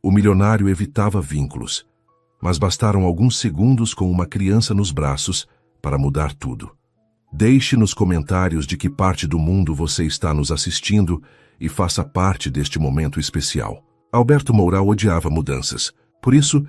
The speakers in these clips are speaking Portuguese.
O milionário evitava vínculos, mas bastaram alguns segundos com uma criança nos braços para mudar tudo. Deixe nos comentários de que parte do mundo você está nos assistindo e faça parte deste momento especial. Alberto Mourão odiava mudanças. Por isso,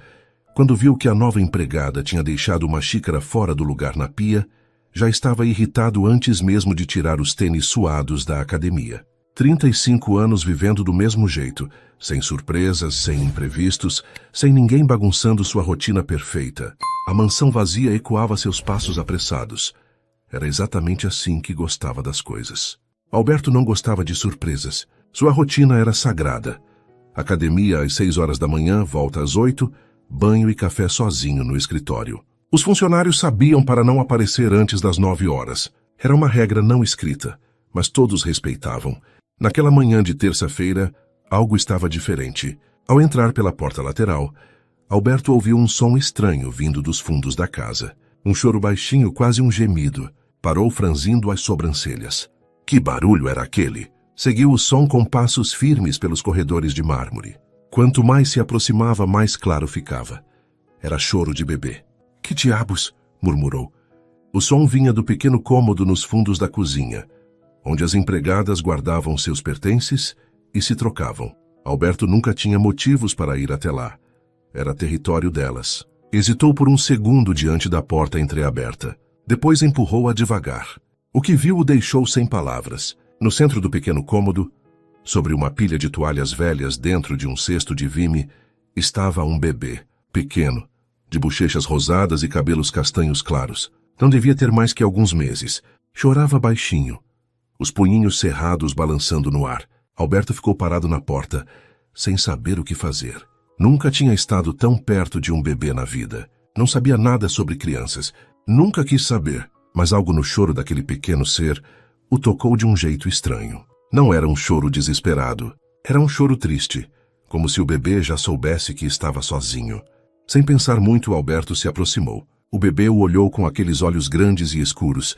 quando viu que a nova empregada tinha deixado uma xícara fora do lugar na pia, já estava irritado antes mesmo de tirar os tênis suados da academia. 35 anos vivendo do mesmo jeito, sem surpresas, sem imprevistos, sem ninguém bagunçando sua rotina perfeita. A mansão vazia ecoava seus passos apressados. Era exatamente assim que gostava das coisas. Alberto não gostava de surpresas. Sua rotina era sagrada. Academia às 6 horas da manhã, volta às 8, banho e café sozinho no escritório. Os funcionários sabiam para não aparecer antes das 9 horas. Era uma regra não escrita, mas todos respeitavam. Naquela manhã de terça-feira, algo estava diferente. Ao entrar pela porta lateral, Alberto ouviu um som estranho vindo dos fundos da casa. Um choro baixinho, quase um gemido. Parou franzindo as sobrancelhas. Que barulho era aquele? Seguiu o som com passos firmes pelos corredores de mármore. Quanto mais se aproximava, mais claro ficava. Era choro de bebê. Que diabos? Murmurou. O som vinha do pequeno cômodo nos fundos da cozinha, onde as empregadas guardavam seus pertences e se trocavam. Alberto nunca tinha motivos para ir até lá. Era território delas. Hesitou por um segundo diante da porta entreaberta. Depois empurrou-a devagar. O que viu o deixou sem palavras. No centro do pequeno cômodo, sobre uma pilha de toalhas velhas dentro de um cesto de vime, estava um bebê, pequeno, de bochechas rosadas e cabelos castanhos claros. Não devia ter mais que alguns meses. Chorava baixinho, os punhinhos cerrados balançando no ar. Alberto ficou parado na porta, sem saber o que fazer. Nunca tinha estado tão perto de um bebê na vida. Não sabia nada sobre crianças. Nunca quis saber, mas algo no choro daquele pequeno ser o tocou de um jeito estranho. Não era um choro desesperado. Era um choro triste, como se o bebê já soubesse que estava sozinho. Sem pensar muito, Alberto se aproximou. O bebê o olhou com aqueles olhos grandes e escuros,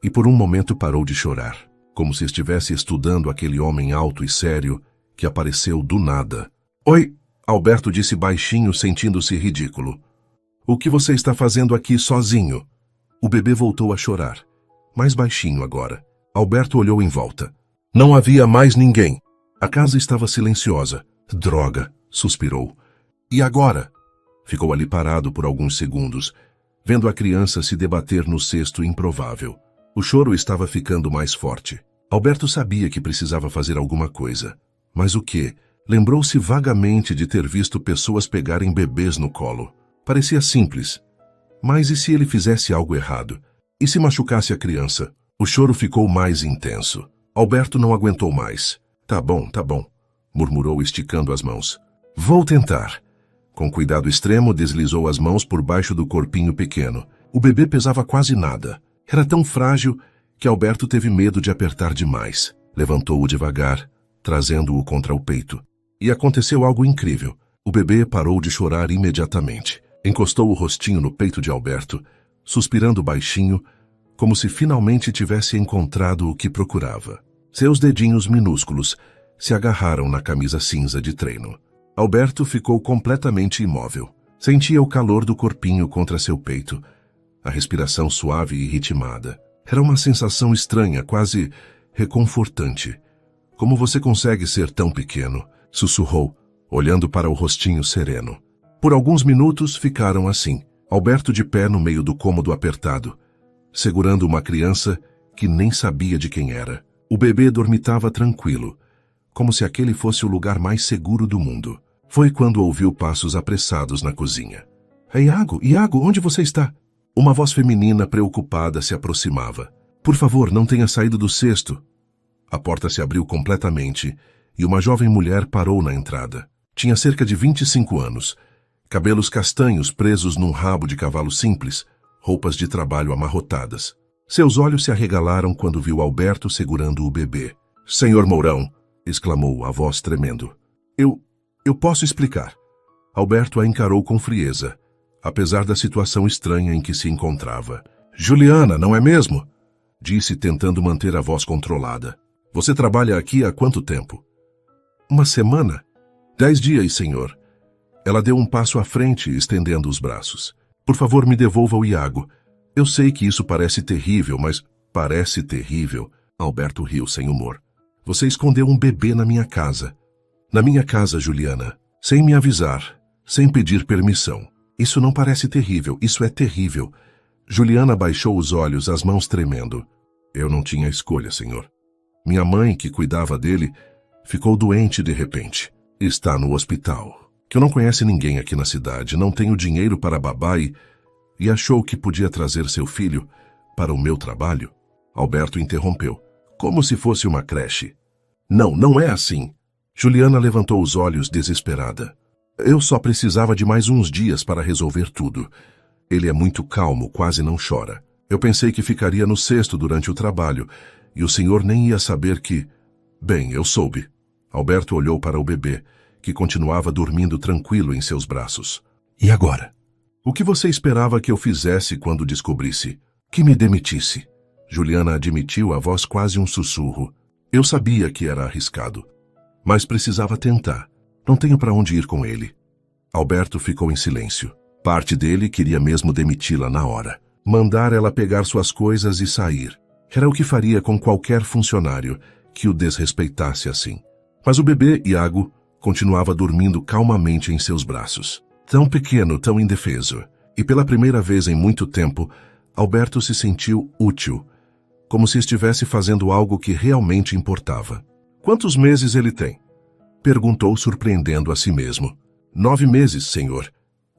e por um momento parou de chorar, como se estivesse estudando aquele homem alto e sério que apareceu do nada. Oi, Alberto disse baixinho, sentindo-se ridículo. O que você está fazendo aqui sozinho? O bebê voltou a chorar, mais baixinho agora. Alberto olhou em volta. Não havia mais ninguém. A casa estava silenciosa. Droga, suspirou. E agora? Ficou ali parado por alguns segundos, vendo a criança se debater no cesto improvável. O choro estava ficando mais forte. Alberto sabia que precisava fazer alguma coisa. Mas o quê? Lembrou-se vagamente de ter visto pessoas pegarem bebês no colo. Parecia simples. Mas e se ele fizesse algo errado? E se machucasse a criança? O choro ficou mais intenso. Alberto não aguentou mais. Tá bom, murmurou esticando as mãos. Vou tentar. Com cuidado extremo, deslizou as mãos por baixo do corpinho pequeno. O bebê pesava quase nada. Era tão frágil que Alberto teve medo de apertar demais. Levantou-o devagar, trazendo-o contra o peito. E aconteceu algo incrível. O bebê parou de chorar imediatamente. Encostou o rostinho no peito de Alberto, suspirando baixinho, como se finalmente tivesse encontrado o que procurava. Seus dedinhos minúsculos se agarraram na camisa cinza de treino. Alberto ficou completamente imóvel. Sentia o calor do corpinho contra seu peito, a respiração suave e ritmada. Era uma sensação estranha, quase reconfortante. Como você consegue ser tão pequeno? Sussurrou, olhando para o rostinho sereno. Por alguns minutos ficaram assim, Alberto de pé no meio do cômodo apertado, segurando uma criança que nem sabia de quem era. O bebê dormitava tranquilo, como se aquele fosse o lugar mais seguro do mundo. Foi quando ouviu passos apressados na cozinha. Iago, onde você está? Uma voz feminina preocupada se aproximava. Por favor, não tenha saído do cesto. A porta se abriu completamente e uma jovem mulher parou na entrada. Tinha cerca de 25 anos, cabelos castanhos presos num rabo de cavalo simples, roupas de trabalho amarrotadas. Seus olhos se arregalaram quando viu Alberto segurando o bebê. Senhor Mourão, exclamou, a voz tremendo. Eu posso explicar. Alberto a encarou com frieza, apesar da situação estranha em que se encontrava. Juliana, não é mesmo? Disse, tentando manter a voz controlada. Você trabalha aqui há quanto tempo? Uma semana? 10 dias, senhor. Ela deu um passo à frente, estendendo os braços. Por favor, me devolva o Iago. Eu sei que isso parece terrível, mas... Parece terrível. Alberto riu sem humor. Você escondeu um bebê na minha casa. Na minha casa, Juliana. Sem me avisar. Sem pedir permissão. Isso não parece terrível, isso é terrível. Juliana baixou os olhos, as mãos tremendo. Eu não tinha escolha, senhor. Minha mãe, que cuidava dele, ficou doente de repente. Está no hospital. Que não conhece ninguém aqui na cidade, não tenho dinheiro para babá e achou que podia trazer seu filho para o meu trabalho? Alberto interrompeu, como se fosse uma creche. Não, não é assim. Juliana levantou os olhos desesperada. Eu só precisava de mais uns dias para resolver tudo. Ele é muito calmo, quase não chora. Eu pensei que ficaria no cesto durante o trabalho, e o senhor nem ia saber que... Bem, eu soube. Alberto olhou para o bebê, que continuava dormindo tranquilo em seus braços. E agora? O que você esperava que eu fizesse quando descobrisse? Que me demitisse. Juliana admitiu, a voz quase um sussurro. Eu sabia que era arriscado, mas precisava tentar. Não tenho para onde ir com ele. Alberto ficou em silêncio. Parte dele queria mesmo demiti-la na hora. Mandar ela pegar suas coisas e sair. Era o que faria com qualquer funcionário que o desrespeitasse assim. Mas o bebê, Iago, continuava dormindo calmamente em seus braços. Tão pequeno, tão indefeso. E pela primeira vez em muito tempo, Alberto se sentiu útil, como se estivesse fazendo algo que realmente importava. Quantos meses ele tem? Perguntou, surpreendendo a si mesmo. 9 meses, senhor.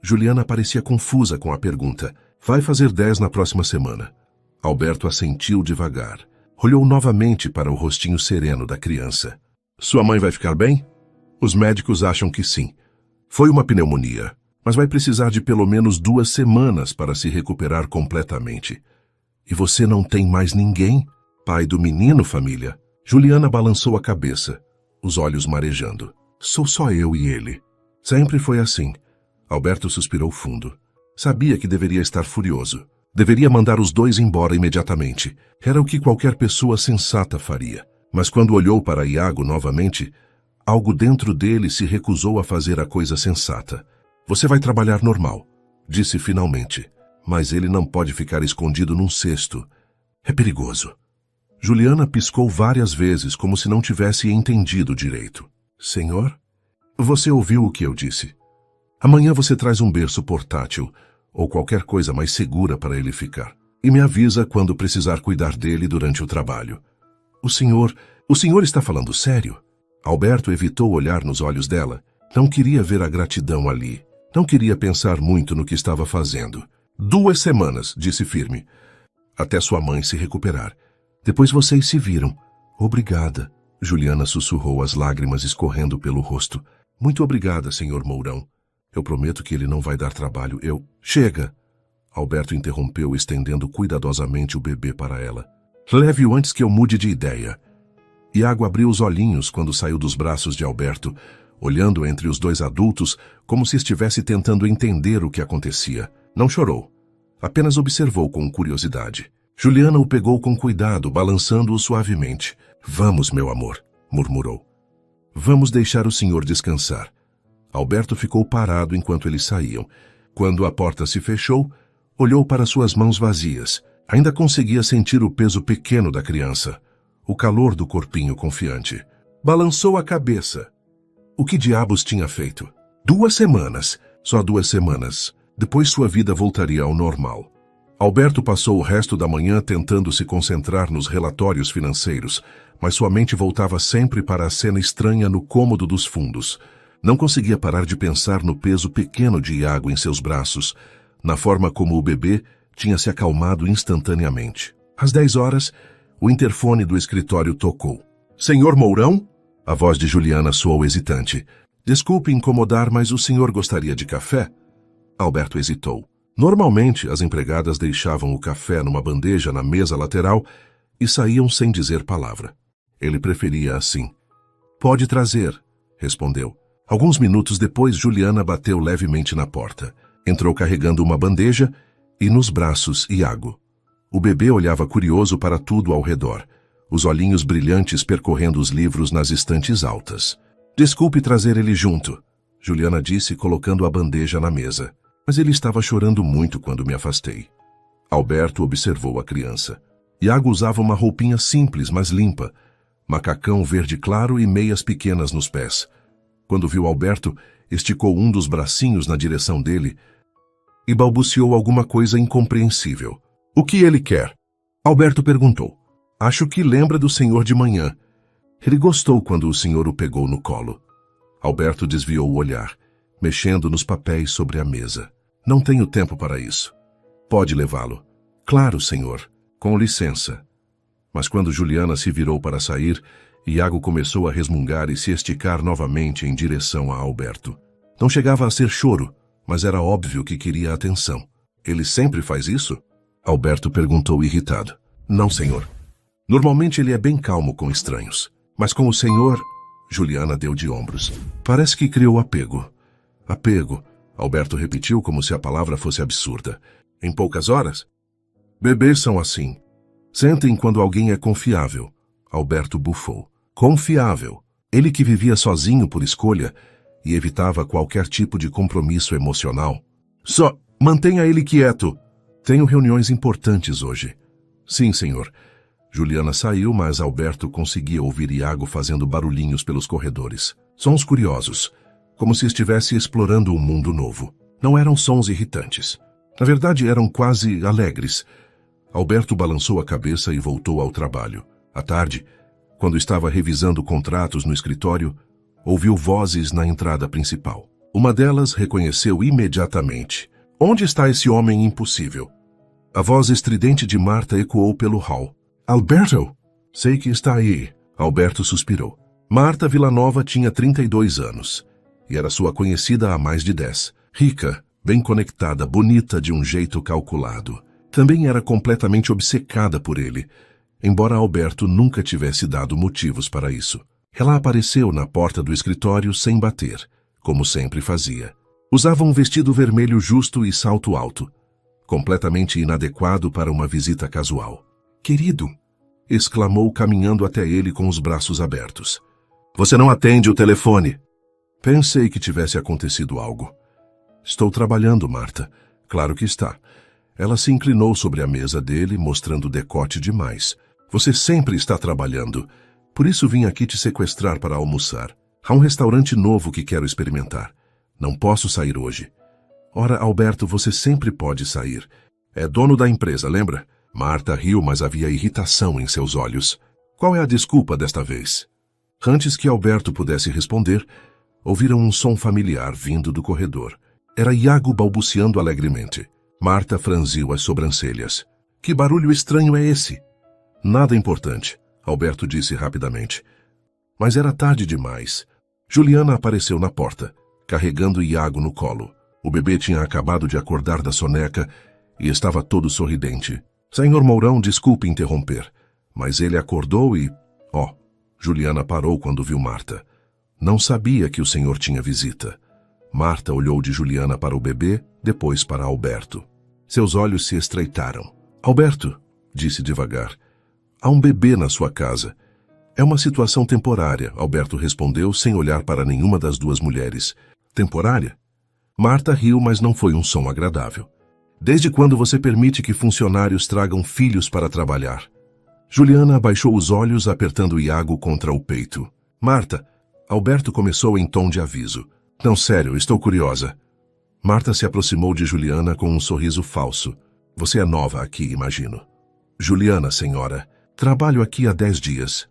Juliana parecia confusa com a pergunta. Vai fazer 10 na próxima semana. Alberto assentiu devagar. Olhou novamente para o rostinho sereno da criança. Sua mãe vai ficar bem? Os médicos acham que sim. Foi uma pneumonia, mas vai precisar de pelo menos 2 semanas para se recuperar completamente. E você não tem mais ninguém? Pai do menino, família? Juliana balançou a cabeça, os olhos marejando. Sou só eu e ele. Sempre foi assim. Alberto suspirou fundo. Sabia que deveria estar furioso. Deveria mandar os 2 embora imediatamente. Era o que qualquer pessoa sensata faria. Mas quando olhou para Iago novamente, algo dentro dele se recusou a fazer a coisa sensata. Você vai trabalhar normal, disse finalmente. Mas ele não pode ficar escondido num cesto. É perigoso. Juliana piscou várias vezes, como se não tivesse entendido direito. Senhor? Você ouviu o que eu disse. Amanhã você traz um berço portátil, ou qualquer coisa mais segura para ele ficar. E me avisa quando precisar cuidar dele durante o trabalho. O senhor está falando sério? Alberto evitou olhar nos olhos dela. Não queria ver a gratidão ali. Não queria pensar muito no que estava fazendo. 2 semanas, disse firme. Até sua mãe se recuperar. Depois vocês se viram. Obrigada. Juliana sussurrou, as lágrimas escorrendo pelo rosto. Muito obrigada, senhor Mourão. Eu prometo que ele não vai dar trabalho. Chega! Alberto interrompeu, estendendo cuidadosamente o bebê para ela. Leve-o antes que eu mude de ideia. Iago abriu os olhinhos quando saiu dos braços de Alberto, olhando entre os 2 adultos como se estivesse tentando entender o que acontecia. Não chorou. Apenas observou com curiosidade. Juliana o pegou com cuidado, balançando-o suavemente. Vamos, meu amor, murmurou. Vamos deixar o senhor descansar. Alberto ficou parado enquanto eles saíam. Quando a porta se fechou, olhou para suas mãos vazias. Ainda conseguia sentir o peso pequeno da criança, o calor do corpinho confiante. Balançou a cabeça. O que diabos tinha feito? 2 semanas. Só 2 semanas. Depois sua vida voltaria ao normal. Alberto passou o resto da manhã tentando se concentrar nos relatórios financeiros, mas sua mente voltava sempre para a cena estranha no cômodo dos fundos. Não conseguia parar de pensar no peso pequeno de Iago em seus braços, na forma como o bebê tinha se acalmado instantaneamente. Às 10 horas, o interfone do escritório tocou. Senhor Mourão? A voz de Juliana soou hesitante. Desculpe incomodar, mas o senhor gostaria de café? Alberto hesitou. Normalmente, as empregadas deixavam o café numa bandeja na mesa lateral e saíam sem dizer palavra. Ele preferia assim. Pode trazer, respondeu. Alguns minutos depois, Juliana bateu levemente na porta. Entrou carregando uma bandeja e nos braços Iago. O bebê olhava curioso para tudo ao redor, os olhinhos brilhantes percorrendo os livros nas estantes altas. Desculpe trazer ele junto. Juliana disse, colocando a bandeja na mesa. Mas ele estava chorando muito quando me afastei. Alberto observou a criança. Iago usava uma roupinha simples, mas limpa, macacão verde claro e meias pequenas nos pés. Quando viu Alberto, esticou um dos bracinhos na direção dele e balbuciou alguma coisa incompreensível. O que ele quer? Alberto perguntou. Acho que lembra do senhor de manhã. Ele gostou quando o senhor o pegou no colo. Alberto desviou o olhar, mexendo nos papéis sobre a mesa. Não tenho tempo para isso. Pode levá-lo. Claro, senhor. Com licença. Mas quando Juliana se virou para sair, Iago começou a resmungar e se esticar novamente em direção a Alberto. Não chegava a ser choro, mas era óbvio que queria atenção. Ele sempre faz isso? Alberto perguntou irritado. Não, senhor. Normalmente ele é bem calmo com estranhos. Mas com o senhor... Juliana deu de ombros. Parece que criou apego. Apego, Alberto repetiu como se a palavra fosse absurda. Em poucas horas? Bebês são assim. Sentem quando alguém é confiável. Alberto bufou. Confiável. Ele que vivia sozinho por escolha e evitava qualquer tipo de compromisso emocional. Só mantenha ele quieto. Tenho reuniões importantes hoje. Sim, senhor. Juliana saiu, mas Alberto conseguia ouvir Iago fazendo barulhinhos pelos corredores. Sons curiosos, como se estivesse explorando um mundo novo. Não eram sons irritantes. Na verdade, eram quase alegres. Alberto balançou a cabeça e voltou ao trabalho. À tarde, quando estava revisando contratos no escritório, ouviu vozes na entrada principal. Uma delas reconheceu imediatamente. Onde está esse homem impossível? A voz estridente de Marta ecoou pelo hall. Alberto! Sei que está aí. Alberto suspirou. Marta Villanova tinha 32 anos e era sua conhecida há mais de 10. Rica, bem conectada, bonita de um jeito calculado. Também era completamente obcecada por ele, embora Alberto nunca tivesse dado motivos para isso. Ela apareceu na porta do escritório sem bater, como sempre fazia. Usava um vestido vermelho justo e salto alto, completamente inadequado para uma visita casual. Querido, exclamou caminhando até ele com os braços abertos. Você não atende o telefone. Pensei que tivesse acontecido algo. Estou trabalhando, Marta. Claro que está. Ela se inclinou sobre a mesa dele, mostrando o decote demais. Você sempre está trabalhando. Por isso vim aqui te sequestrar para almoçar. Há um restaurante novo que quero experimentar. Não posso sair hoje. Ora, Alberto, você sempre pode sair. É dono da empresa, lembra? Marta riu, mas havia irritação em seus olhos. Qual é a desculpa desta vez? Antes que Alberto pudesse responder, ouviram um som familiar vindo do corredor. Era Iago balbuciando alegremente. Marta franziu as sobrancelhas. Que barulho estranho é esse? Nada importante, Alberto disse rapidamente. Mas era tarde demais. Juliana apareceu na porta, carregando Iago no colo. O bebê tinha acabado de acordar da soneca e estava todo sorridente. Senhor Mourão, desculpe interromper, mas ele acordou e... Juliana parou quando viu Marta. Não sabia que o senhor tinha visita. Marta olhou de Juliana para o bebê, depois para Alberto. Seus olhos se estreitaram. Alberto, disse devagar, há um bebê na sua casa. É uma situação temporária, Alberto respondeu sem olhar para nenhuma das duas mulheres. Temporária? Marta riu, mas não foi um som agradável. Desde quando você permite que funcionários tragam filhos para trabalhar? Juliana abaixou os olhos, apertando Iago contra o peito. Marta, Alberto começou em tom de aviso. Não, sério, estou curiosa. Marta se aproximou de Juliana com um sorriso falso. Você é nova aqui, imagino. Juliana, senhora, trabalho aqui há 10 dias.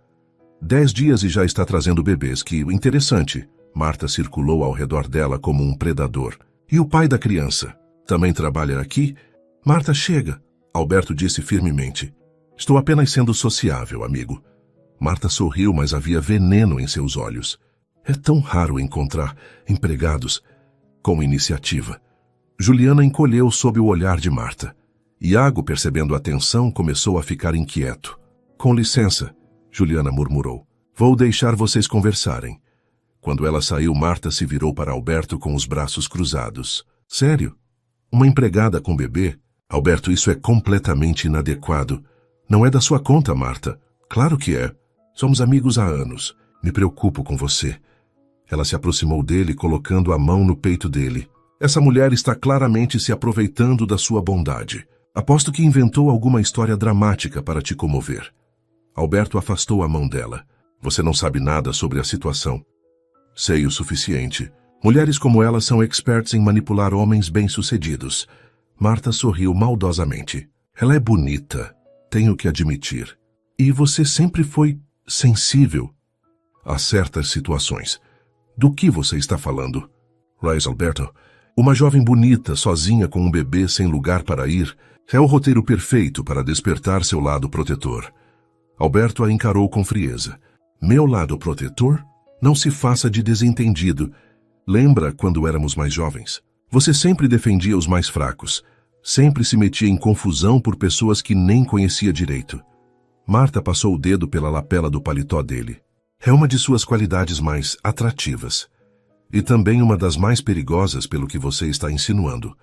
10 dias e já está trazendo bebês, que interessante. Marta circulou ao redor dela como um predador. E o pai da criança? Também trabalha aqui? Marta, chega, Alberto disse firmemente. Estou apenas sendo sociável, amigo. Marta sorriu, mas havia veneno em seus olhos. É tão raro encontrar empregados com iniciativa. Juliana encolheu sob o olhar de Marta. Iago, percebendo a tensão, começou a ficar inquieto. Com licença, Juliana murmurou. Vou deixar vocês conversarem. Quando ela saiu, Marta se virou para Alberto com os braços cruzados. Sério? Uma empregada com bebê? Alberto, isso é completamente inadequado. Não é da sua conta, Marta. Claro que é. Somos amigos há anos. Me preocupo com você. Ela se aproximou dele, colocando a mão no peito dele. Essa mulher está claramente se aproveitando da sua bondade. Aposto que inventou alguma história dramática para te comover. Alberto afastou a mão dela. Você não sabe nada sobre a situação. Sei o suficiente. Mulheres como ela são experts em manipular homens bem-sucedidos. Marta sorriu maldosamente. Ela é bonita, tenho que admitir. E você sempre foi sensível a certas situações. Do que você está falando? Raiz Alberto, uma jovem bonita, sozinha com um bebê sem lugar para ir, é o roteiro perfeito para despertar seu lado protetor. Alberto a encarou com frieza. Meu lado protetor? Não se faça de desentendido. Lembra quando éramos mais jovens? Você sempre defendia os mais fracos. Sempre se metia em confusão por pessoas que nem conhecia direito. Marta passou o dedo pela lapela do paletó dele. É uma de suas qualidades mais atrativas. E também uma das mais perigosas pelo que você está insinuando.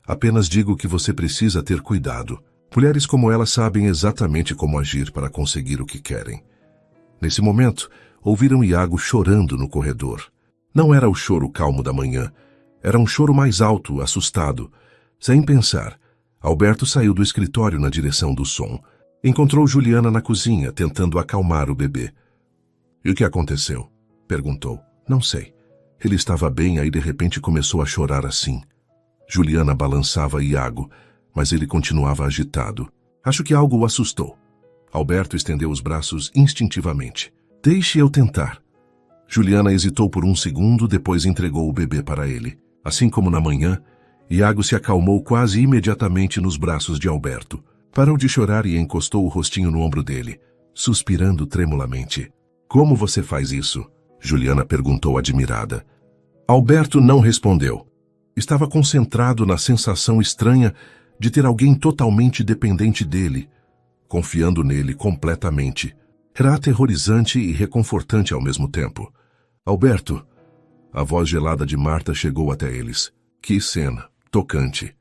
Apenas digo que você precisa ter cuidado. Mulheres como ela sabem exatamente como agir para conseguir o que querem. Nesse momento, ouviram Iago chorando no corredor. Não era o choro calmo da manhã. Era um choro mais alto, assustado. Sem pensar, Alberto saiu do escritório na direção do som. Encontrou Juliana na cozinha, tentando acalmar o bebê. E o que aconteceu? Perguntou. Não sei. Ele estava bem, aí de repente começou a chorar assim. Juliana balançava Iago, mas ele continuava agitado. Acho que algo o assustou. Alberto estendeu os braços instintivamente. Deixe eu tentar. Juliana hesitou por um segundo, depois entregou o bebê para ele. Assim como na manhã, Iago se acalmou quase imediatamente nos braços de Alberto. Parou de chorar e encostou o rostinho no ombro dele, suspirando tremulamente. Como você faz isso? Juliana perguntou admirada. Alberto não respondeu. Estava concentrado na sensação estranha de ter alguém totalmente dependente dele, confiando nele completamente. Era aterrorizante e reconfortante ao mesmo tempo. Alberto, a voz gelada de Marta chegou até eles. Que cena, tocante.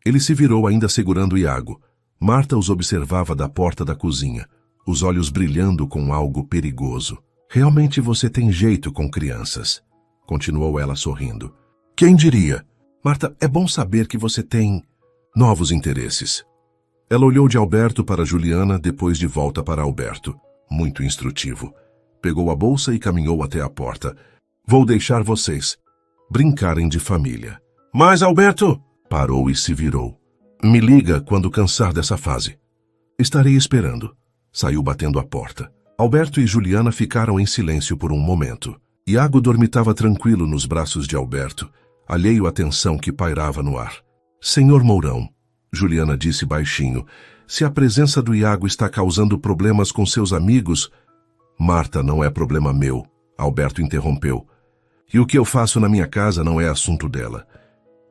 Ele se virou ainda segurando Iago. Marta os observava da porta da cozinha, os olhos brilhando com algo perigoso. Realmente você tem jeito com crianças, continuou ela sorrindo. Quem diria? Marta, é bom saber que você tem novos interesses. Ela olhou de Alberto para Juliana, depois de volta para Alberto. Muito instrutivo. Pegou a bolsa e caminhou até a porta. Vou deixar vocês brincarem de família. Mas, Alberto! Parou e se virou. Me liga quando cansar dessa fase. Estarei esperando. Saiu batendo a porta. Alberto e Juliana ficaram em silêncio por um momento. Iago dormitava tranquilo nos braços de Alberto, alheio à tensão que pairava no ar. Senhor Mourão, Juliana disse baixinho, se a presença do Iago está causando problemas com seus amigos... Marta, não é problema meu, Alberto interrompeu. E o que eu faço na minha casa não é assunto dela.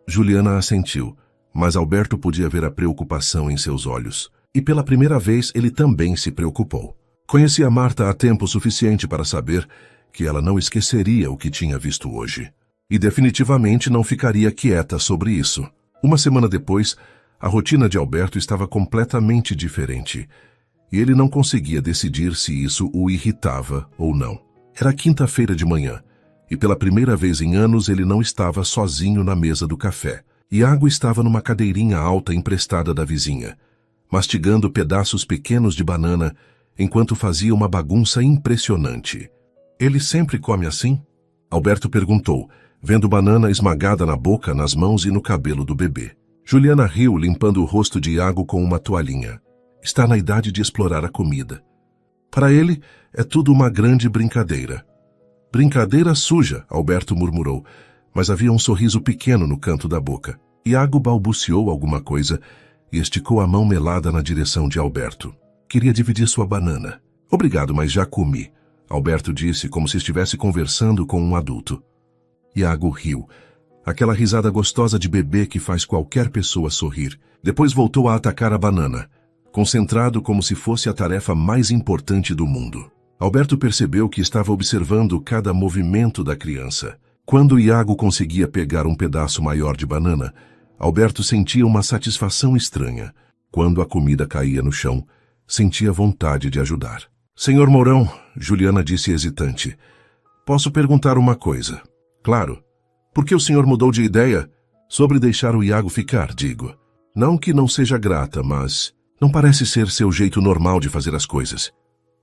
Juliana assentiu, mas Alberto podia ver a preocupação em seus olhos. E pela primeira vez ele também se preocupou. Conhecia Marta há tempo suficiente para saber que ela não esqueceria o que tinha visto hoje. E definitivamente não ficaria quieta sobre isso. Uma semana depois, a rotina de Alberto estava completamente diferente. E ele não conseguia decidir se isso o irritava ou não. Era quinta-feira de manhã, e pela primeira vez em anos ele não estava sozinho na mesa do café. Iago estava numa cadeirinha alta emprestada da vizinha, mastigando pedaços pequenos de banana, enquanto fazia uma bagunça impressionante. Ele sempre come assim? Alberto perguntou, vendo banana esmagada na boca, nas mãos e no cabelo do bebê. Juliana riu, limpando o rosto de Iago com uma toalhinha. Está na idade de explorar a comida. Para ele, é tudo uma grande brincadeira. Brincadeira suja, Alberto murmurou, mas havia um sorriso pequeno no canto da boca. Iago balbuciou alguma coisa e esticou a mão melada na direção de Alberto. Queria dividir sua banana. Obrigado, mas já comi, Alberto disse como se estivesse conversando com um adulto. Iago riu. Aquela risada gostosa de bebê que faz qualquer pessoa sorrir. Depois voltou a atacar a banana, concentrado como se fosse a tarefa mais importante do mundo. Alberto percebeu que estava observando cada movimento da criança. Quando Iago conseguia pegar um pedaço maior de banana, Alberto sentia uma satisfação estranha. Quando a comida caía no chão, sentia vontade de ajudar. Senhor Mourão, Juliana disse hesitante, Posso perguntar uma coisa? Claro. Por que o senhor mudou de ideia sobre deixar o Iago ficar, digo? Não que não seja grata, mas não parece ser seu jeito normal de fazer as coisas.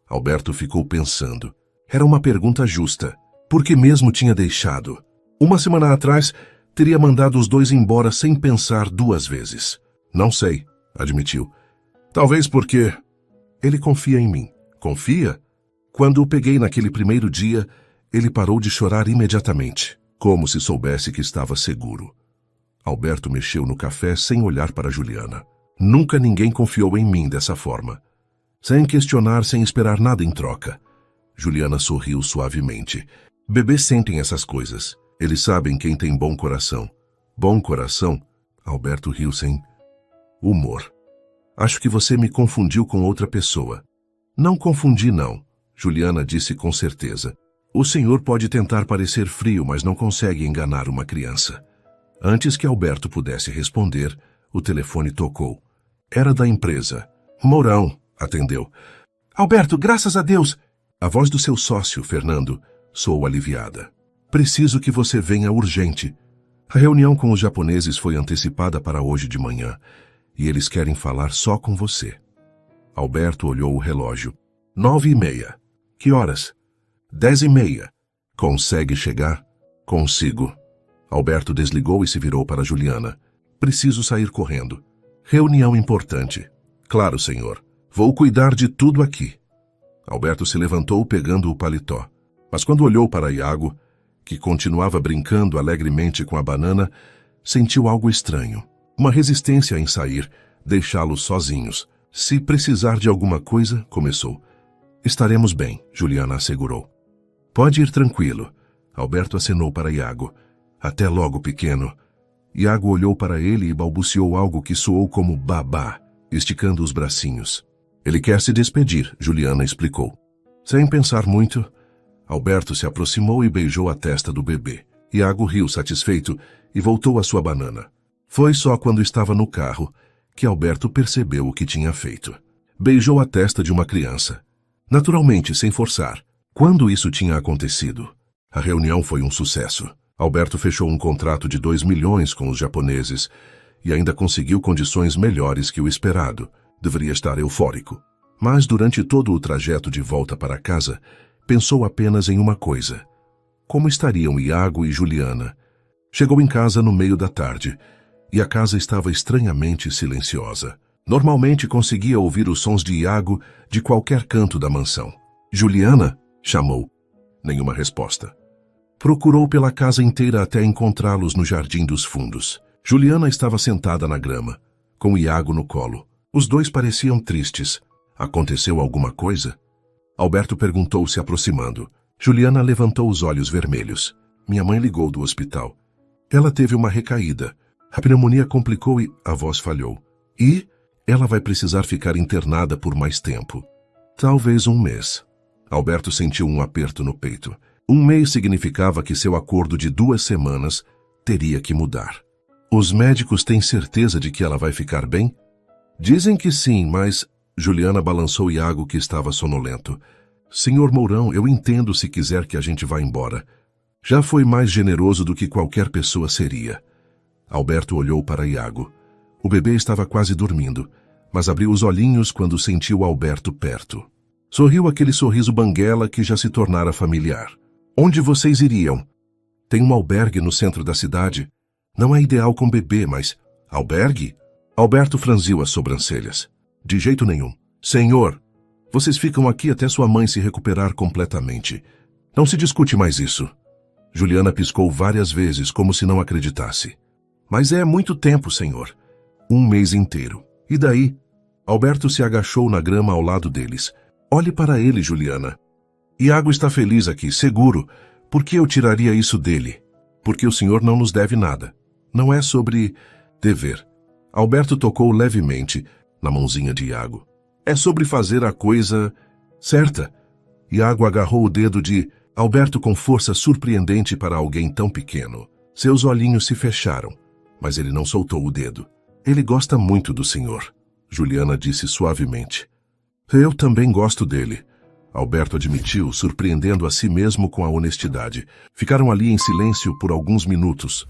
Alberto ficou pensando. Era uma pergunta justa. Por que mesmo tinha deixado? Uma semana atrás, teria mandado os dois embora sem pensar 2 vezes. Não sei, admitiu. Talvez porque ele confia em mim. Confia? Quando o peguei naquele primeiro dia, ele parou de chorar imediatamente, como se soubesse que estava seguro. Alberto mexeu no café sem olhar para Juliana. Nunca ninguém confiou em mim dessa forma. Sem questionar, sem esperar nada em troca. Juliana sorriu suavemente. Bebês sentem essas coisas. Eles sabem quem tem bom coração. Bom coração? Alberto riu sem humor. Acho que você me confundiu com outra pessoa. Não confundi, não. Juliana disse com certeza. O senhor pode tentar parecer frio, mas não consegue enganar uma criança. Antes que Alberto pudesse responder, o telefone tocou. Era da empresa. Mourão, atendeu. Alberto, graças a Deus! A voz do seu sócio, Fernando, soou aliviada. Preciso que você venha urgente. A reunião com os japoneses foi antecipada para hoje de manhã, e eles querem falar só com você. Alberto olhou o relógio. 9h30. Que horas? 10h30. Consegue chegar? Consigo. Alberto desligou e se virou para Juliana. Preciso sair correndo. Reunião importante. Claro, senhor. Vou cuidar de tudo aqui. Alberto se levantou pegando o paletó. Mas quando olhou para Iago, que continuava brincando alegremente com a banana, sentiu algo estranho. Uma resistência em sair, deixá-los sozinhos. Se precisar de alguma coisa, começou. Estaremos bem, Juliana assegurou. Pode ir tranquilo. Alberto acenou para Iago. Até logo, pequeno. Iago olhou para ele e balbuciou algo que soou como babá, esticando os bracinhos. Ele quer se despedir, Juliana explicou. Sem pensar muito, Alberto se aproximou e beijou a testa do bebê. Iago riu satisfeito e voltou à sua banana. Foi só quando estava no carro que Alberto percebeu o que tinha feito. Beijou a testa de uma criança. Naturalmente, sem forçar. Quando isso tinha acontecido? A reunião foi um sucesso. Alberto fechou um contrato de 2 milhões com os japoneses e ainda conseguiu condições melhores que o esperado. Deveria estar eufórico. Mas durante todo o trajeto de volta para casa, pensou apenas em uma coisa. Como estariam Iago e Juliana? Chegou em casa no meio da tarde e a casa estava estranhamente silenciosa. Normalmente conseguia ouvir os sons de Iago de qualquer canto da mansão. Juliana? Chamou. Nenhuma resposta. Procurou pela casa inteira até encontrá-los no jardim dos fundos. Juliana estava sentada na grama, com Iago no colo. Os dois pareciam tristes. Aconteceu alguma coisa? Alberto perguntou, se aproximando. Juliana levantou os olhos vermelhos. Minha mãe ligou do hospital. Ela teve uma recaída. A pneumonia complicou e a voz falhou. E ela vai precisar ficar internada por mais tempo. Talvez 1 mês. Alberto sentiu um aperto no peito. 1 mês significava que seu acordo de 2 semanas teria que mudar. Os médicos têm certeza de que ela vai ficar bem? Dizem que sim, mas... Juliana balançou Iago, que estava sonolento. Senhor Mourão, eu entendo se quiser que a gente vá embora. Já foi mais generoso do que qualquer pessoa seria. Alberto olhou para Iago. O bebê estava quase dormindo, mas abriu os olhinhos quando sentiu Alberto perto. Sorriu aquele sorriso banguela que já se tornara familiar. Onde vocês iriam? Tem um albergue no centro da cidade. Não é ideal com bebê, mas... Albergue? Alberto franziu as sobrancelhas. De jeito nenhum. Senhor, vocês ficam aqui até sua mãe se recuperar completamente. Não se discute mais isso. Juliana piscou várias vezes, como se não acreditasse. Mas é muito tempo, senhor. 1 mês inteiro. E daí? Alberto se agachou na grama ao lado deles. Olhe para ele, Juliana. Iago está feliz aqui, seguro. Por que eu tiraria isso dele? Porque o senhor não nos deve nada. Não é sobre dever. Alberto tocou levemente na mãozinha de Iago. É sobre fazer a coisa certa. Iago agarrou o dedo de Alberto com força surpreendente para alguém tão pequeno. Seus olhinhos se fecharam, mas ele não soltou o dedo. Ele gosta muito do senhor, Juliana disse suavemente. Eu também gosto dele. Alberto admitiu, surpreendendo a si mesmo com a honestidade. Ficaram ali em silêncio por alguns minutos,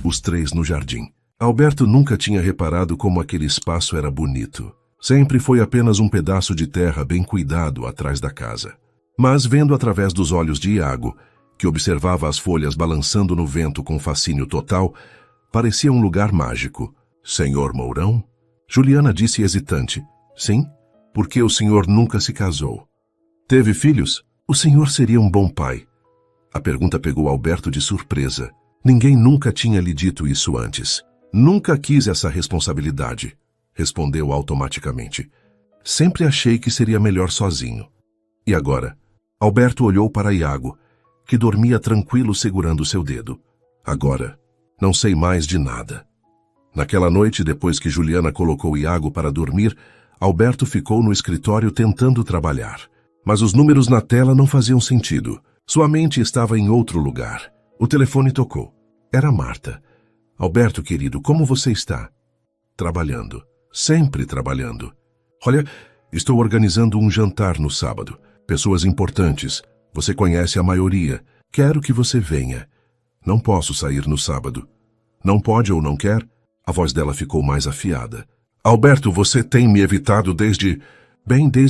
os três no jardim. Alberto nunca tinha reparado como aquele espaço era bonito. Sempre foi apenas um pedaço de terra bem cuidado atrás da casa. Mas vendo através dos olhos de Iago, que observava as folhas balançando no vento com fascínio total, parecia um lugar mágico. Senhor Mourão? Juliana disse hesitante. Sim, porque o senhor nunca se casou. Teve filhos? O senhor seria um bom pai. A pergunta pegou Alberto de surpresa. Ninguém nunca tinha lhe dito isso antes. Nunca quis essa responsabilidade, respondeu automaticamente. Sempre achei que seria melhor sozinho. E agora? Alberto olhou para Iago, que dormia tranquilo segurando seu dedo. Agora, não sei mais de nada. Naquela noite, depois que Juliana colocou Iago para dormir, Alberto ficou no escritório tentando trabalhar. Mas os números na tela não faziam sentido. Sua mente estava em outro lugar. O telefone tocou. Era Marta. Alberto, querido, como você está? Trabalhando. Sempre trabalhando. Olha, estou organizando um jantar no sábado. Pessoas importantes. Você conhece a maioria. Quero que você venha. Não posso sair no sábado. Não pode ou não quer? A voz dela ficou mais afiada. Alberto, você tem me evitado desde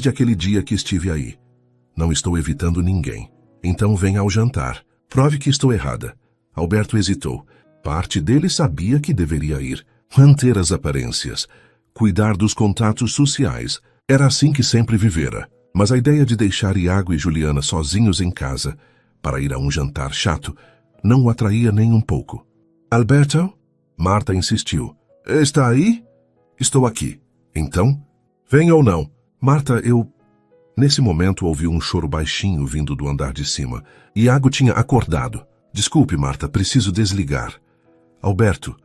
aquele dia que estive aí. Não estou evitando ninguém. Então venha ao jantar. Prove que estou errada. Alberto hesitou. Parte dele sabia que deveria ir. Manter as aparências. Cuidar dos contatos sociais. Era assim que sempre vivera. Mas a ideia de deixar Iago e Juliana sozinhos em casa para ir a um jantar chato não o atraía nem um pouco. Alberto? Marta insistiu. Está aí? Estou aqui. Então? Venha ou não? Marta, eu... Nesse momento ouviu um choro baixinho vindo do andar de cima. Iago tinha acordado. Desculpe, Marta, preciso desligar. Alberto,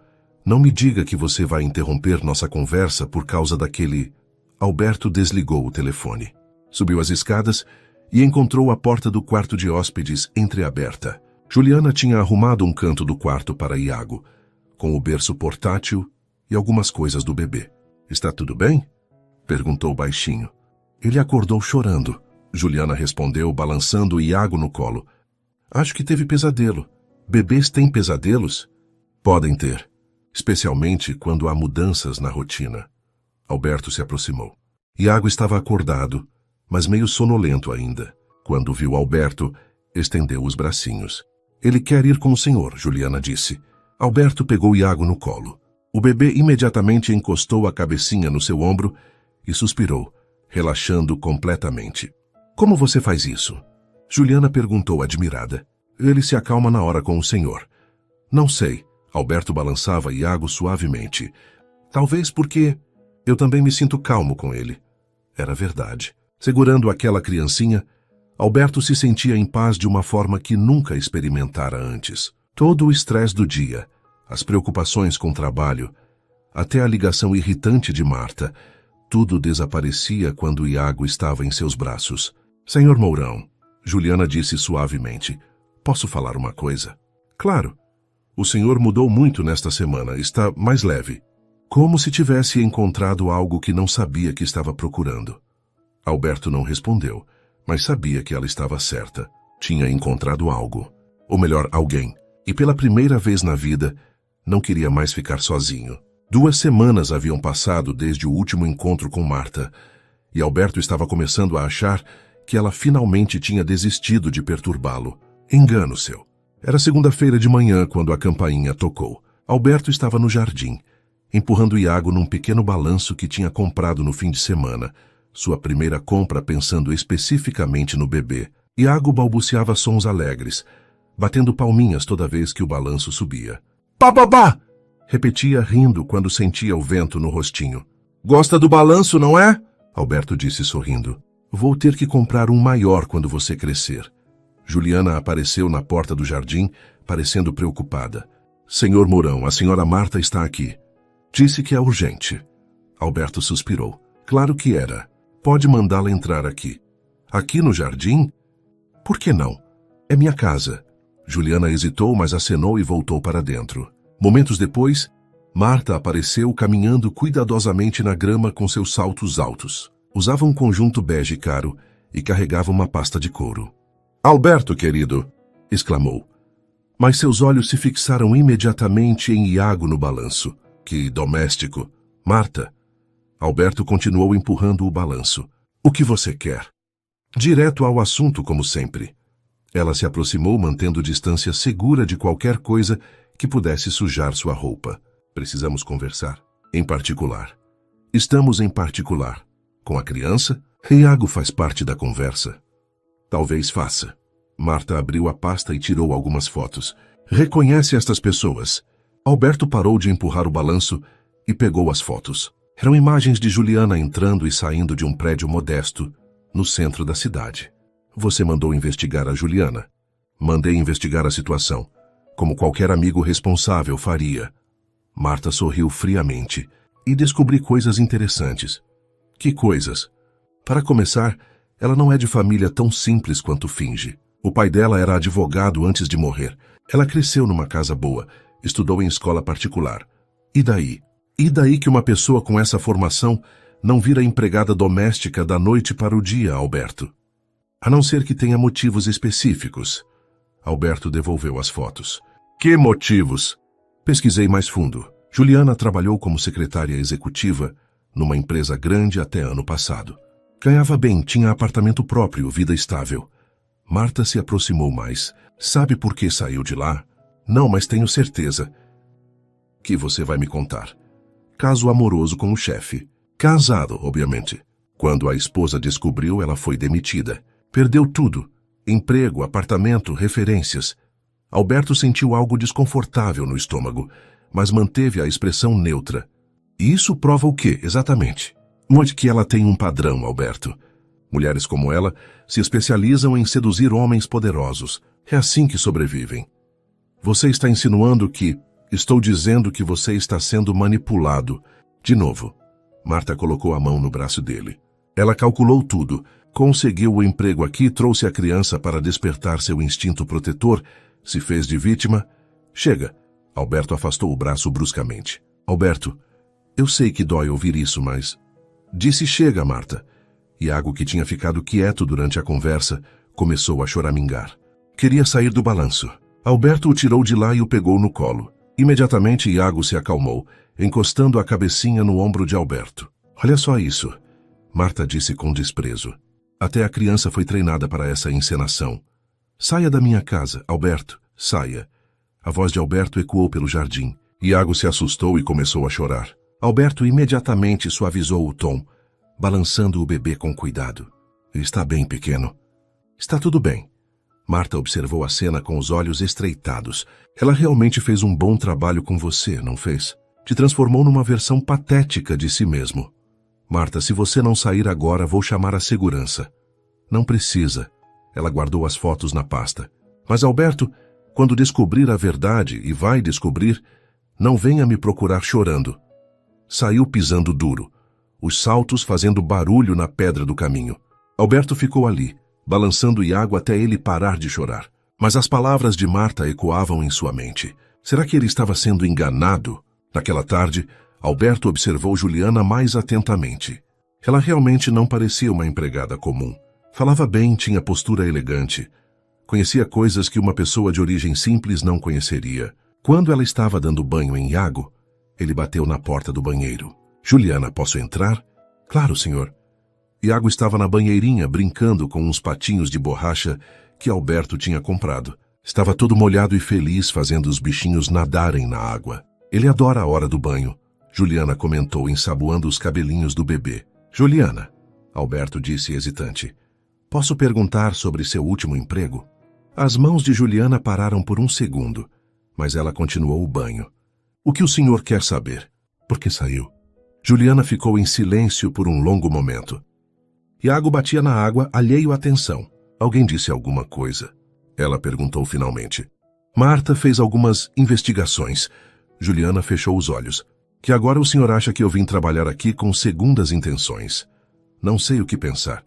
não me diga que você vai interromper nossa conversa por causa daquele... Alberto desligou o telefone. Subiu as escadas e encontrou a porta do quarto de hóspedes entreaberta. Juliana tinha arrumado um canto do quarto para Iago, com o berço portátil e algumas coisas do bebê. Está tudo bem? Perguntou baixinho. Ele acordou chorando. Juliana respondeu, balançando Iago no colo. Acho que teve pesadelo. Bebês têm pesadelos? Podem ter, especialmente quando há mudanças na rotina. Alberto se aproximou. Iago estava acordado, mas meio sonolento ainda. Quando viu Alberto, estendeu os bracinhos. Ele quer ir com o senhor, Juliana disse. Alberto pegou Iago no colo. O bebê imediatamente encostou a cabecinha no seu ombro e suspirou, relaxando completamente. Como você faz isso? Juliana perguntou admirada. Ele se acalma na hora com o senhor. Não sei. Alberto balançava Iago suavemente. Talvez porque eu também me sinto calmo com ele. Era verdade. Segurando aquela criancinha, Alberto se sentia em paz de uma forma que nunca experimentara antes. Todo o estresse do dia, as preocupações com o trabalho, até a ligação irritante de Marta, tudo desaparecia quando Iago estava em seus braços. Senhor Mourão, Juliana disse suavemente, posso falar uma coisa? Claro. O senhor mudou muito nesta semana, está mais leve. Como se tivesse encontrado algo que não sabia que estava procurando. Alberto não respondeu, mas sabia que ela estava certa. Tinha encontrado algo. Ou melhor, alguém. E pela primeira vez na vida, não queria mais ficar sozinho. 2 semanas haviam passado desde o último encontro com Marta, e Alberto estava começando a achar que ela finalmente tinha desistido de perturbá-lo. Engano seu. Era segunda-feira de manhã quando a campainha tocou. Alberto estava no jardim, empurrando Iago num pequeno balanço que tinha comprado no fim de semana, sua primeira compra pensando especificamente no bebê. Iago balbuciava sons alegres, batendo palminhas toda vez que o balanço subia. Pá! Repetia rindo quando sentia o vento no rostinho. Gosta do balanço, não é? Alberto disse sorrindo. Vou ter que comprar um maior quando você crescer. Juliana apareceu na porta do jardim, parecendo preocupada. Senhor Mourão, a senhora Marta está aqui. Disse que é urgente. Alberto suspirou. Claro que era. Pode mandá-la entrar aqui. Aqui no jardim? Por que não? É minha casa. Juliana hesitou, mas acenou e voltou para dentro. Momentos depois, Marta apareceu caminhando cuidadosamente na grama com seus saltos altos. Usava um conjunto bege caro e carregava uma pasta de couro. "Alberto, querido!" exclamou. Mas seus olhos se fixaram imediatamente em Iago no balanço. "Que doméstico! Marta!" Alberto continuou empurrando o balanço. "O que você quer?" Direto ao assunto, como sempre. Ela se aproximou, mantendo distância segura de qualquer coisa que pudesse sujar sua roupa. "Precisamos conversar. Em particular." "Estamos em particular. Com a criança?" "Iago faz parte da conversa." "Talvez faça." Marta abriu a pasta e tirou algumas fotos. "Reconhece estas pessoas?" Alberto parou de empurrar o balanço e pegou as fotos. Eram imagens de Juliana entrando e saindo de um prédio modesto no centro da cidade. "Você mandou investigar a Juliana?" "Mandei investigar a situação, como qualquer amigo responsável faria." Marta sorriu friamente. "E descobri coisas interessantes." "Que coisas?" "Para começar, ela não é de família tão simples quanto finge. O pai dela era advogado antes de morrer. Ela cresceu numa casa boa, estudou em escola particular. E daí? E daí que uma pessoa com essa formação não vira empregada doméstica da noite para o dia, Alberto? A não ser que tenha motivos específicos." Alberto devolveu as fotos. "Que motivos?" "Pesquisei mais fundo. Juliana trabalhou como secretária executiva numa empresa grande até ano passado. Ganhava bem, tinha apartamento próprio, vida estável." Marta se aproximou mais. "Sabe por que saiu de lá?" "Não, mas tenho certeza." "Que você vai me contar." "Caso amoroso com o chefe. Casado, obviamente. Quando a esposa descobriu, ela foi demitida. Perdeu tudo. Emprego, apartamento, referências." Alberto sentiu algo desconfortável no estômago, mas manteve a expressão neutra. "E isso prova o quê, exatamente?" "Muito que ela tem um padrão, Alberto. Mulheres como ela se especializam em seduzir homens poderosos. É assim que sobrevivem." "Você está insinuando que..." "Estou dizendo que você está sendo manipulado." De novo. Marta colocou a mão no braço dele. Ela calculou tudo. Conseguiu o emprego aqui, trouxe a criança para despertar seu instinto protetor, se fez de vítima. "Chega." Alberto afastou o braço bruscamente. "Alberto, eu sei que dói ouvir isso, mas..." Disse chega, Marta. Iago, que tinha ficado quieto durante a conversa, começou a choramingar. Queria sair do balanço. Alberto o tirou de lá e o pegou no colo. Imediatamente Iago se acalmou, encostando a cabecinha no ombro de Alberto. "Olha só isso," Marta disse com desprezo. "Até a criança foi treinada para essa encenação." "Saia da minha casa, Alberto, saia." A voz de Alberto ecoou pelo jardim. Iago se assustou e começou a chorar. Alberto imediatamente suavizou o tom, balançando o bebê com cuidado. "Está bem, pequeno." "Está tudo bem." Marta observou a cena com os olhos estreitados. "Ela realmente fez um bom trabalho com você, não fez? Te transformou numa versão patética de si mesmo." "Marta, se você não sair agora, vou chamar a segurança." "Não precisa." Ela guardou as fotos na pasta. "Mas, Alberto, quando descobrir a verdade, e vai descobrir, não venha me procurar chorando." Saiu pisando duro, os saltos fazendo barulho na pedra do caminho. Alberto ficou ali, balançando Iago até ele parar de chorar. Mas as palavras de Marta ecoavam em sua mente. Será que ele estava sendo enganado? Naquela tarde, Alberto observou Juliana mais atentamente. Ela realmente não parecia uma empregada comum. Falava bem, tinha postura elegante. Conhecia coisas que uma pessoa de origem simples não conheceria. Quando ela estava dando banho em Iago, ele bateu na porta do banheiro. "Juliana, posso entrar?" "Claro, senhor." Iago estava na banheirinha brincando com uns patinhos de borracha que Alberto tinha comprado. Estava todo molhado e feliz fazendo os bichinhos nadarem na água. "Ele adora a hora do banho," Juliana comentou, ensaboando os cabelinhos do bebê. "Juliana," Alberto disse hesitante, "posso perguntar sobre seu último emprego?" As mãos de Juliana pararam por um segundo, mas ela continuou o banho. "O que o senhor quer saber?" "Por que saiu?" Juliana ficou em silêncio por um longo momento. Iago batia na água, alheio à atenção. "Alguém disse alguma coisa?" Ela perguntou finalmente. "Marta fez algumas investigações." Juliana fechou os olhos. "Que agora o senhor acha que eu vim trabalhar aqui com segundas intenções?" "Não sei o que pensar."